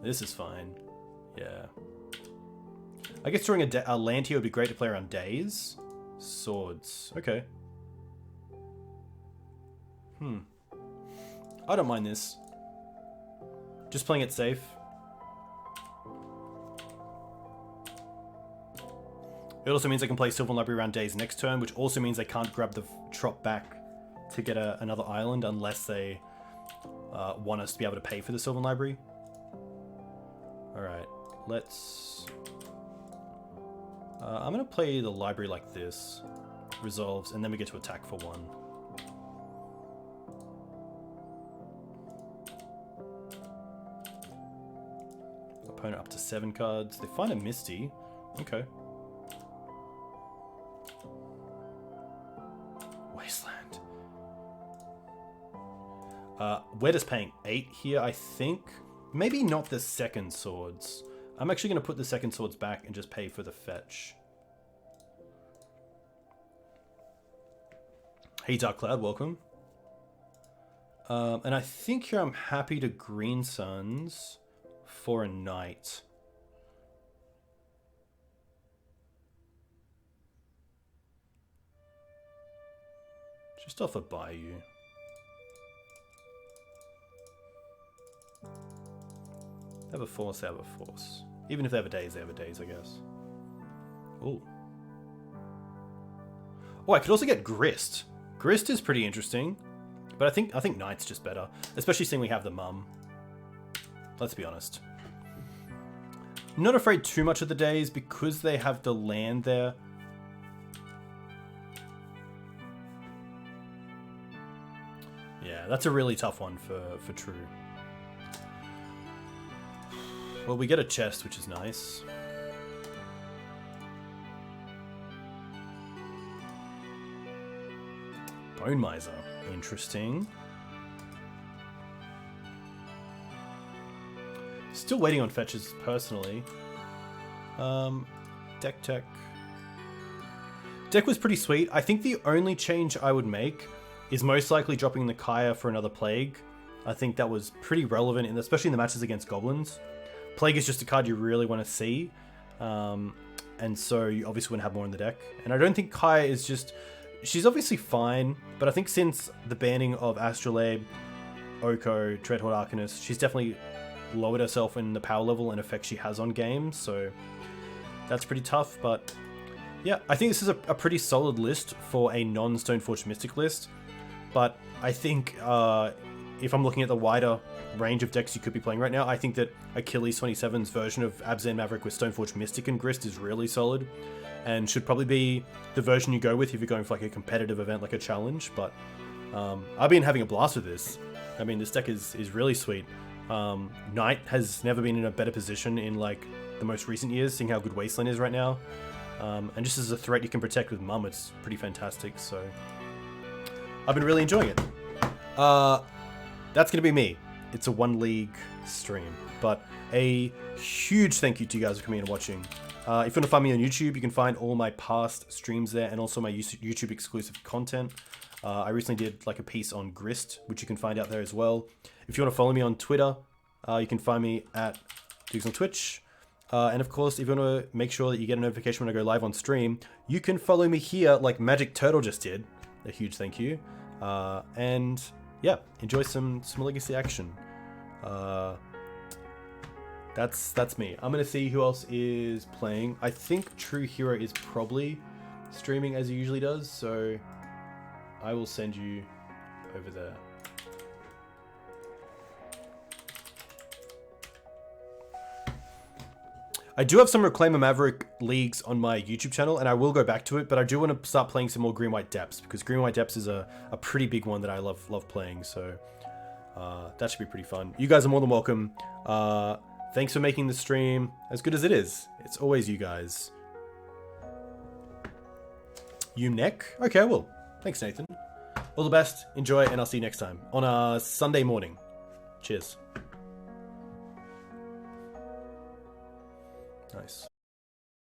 This is fine. Yeah. I guess drawing a land here would be great to play around Days. Swords. Okay. I don't mind this. Just playing it safe. It also means I can play Sylvan Library around Days next turn, which also means I can't grab the Trop back to get another island unless they want us to be able to pay for the Sylvan Library. Alright, let's... I'm going to play the library like this. Resolves, and then we get to attack for 1. Opponent up to 7 cards. They find a Misty. Okay. Wasteland. We're just paying 8 here, I think. Maybe not the second swords. I'm actually going to put the second swords back and just pay for the fetch. Hey Dark Cloud, welcome. And I think here I'm happy to Green Suns for a Knight. Just off a Bayou. They have a force, they have a force. Even if they have a Daze, they have a Daze, I guess. Ooh. Oh, I could also get Grist. Grist is pretty interesting. But I think Knight's just better. Especially seeing we have the Mum. Let's be honest. Not afraid too much of the Daze because they have the land there. Yeah, that's a really tough one for True. Well, we get a chest, which is nice. Bone Miser. Interesting. Still waiting on fetches, personally. Decktech. Deck was pretty sweet. I think the only change I would make is most likely dropping the Kaya for another Plague. I think that was pretty relevant, especially in the matches against Goblins. Plague is just a card you really want to see, and so you obviously want to have more in the deck. And I don't think Kai is just... She's obviously fine, but I think since the banning of Astrolabe, Oko, Dreadhorde Arcanist, she's definitely lowered herself in the power level and effect she has on games, so that's pretty tough. But yeah, I think this is a pretty solid list for a non-Stoneforge Mystic list, but I think if I'm looking at the wider range of decks you could be playing right now, I think that Achilles 27's version of Abzan Maverick with Stoneforge Mystic and Grist is really solid, and should probably be the version you go with if you're going for like a competitive event like a challenge. But I've been having a blast with this. I mean, this deck is really sweet. Knight has never been in a better position in like the most recent years, seeing how good Wasteland is right now. And just as a threat you can protect with Mum, it's pretty fantastic. So I've been really enjoying it. That's going to be me. It's a 1 league stream, but a huge thank you to you guys for coming and watching. If you want to find me on YouTube, you can find all my past streams there, and also my YouTube exclusive content. I recently did like a piece on Grist, which you can find out there as well. If you want to follow me on Twitter, you can find me at Dukes on Twitch. And of course, if you want to make sure that you get a notification when I go live on stream, you can follow me here like Magic Turtle just did. A huge thank you. And yeah, enjoy some Legacy action. That's me. I'm gonna see who else is playing. I think True Hero is probably streaming as he usually does, so I will send you over there. I do have some Reclaimer Maverick leagues on my YouTube channel, and I will go back to it, but I do want to start playing some more Green-White Depths, because Green-White Depths is a pretty big one that I love playing, so that should be pretty fun. You guys are more than welcome. Thanks for making the stream as good as it is. It's always you guys. You neck? Okay, I will. Thanks, Nathan. All the best, enjoy, and I'll see you next time on a Sunday morning. Cheers. Nice.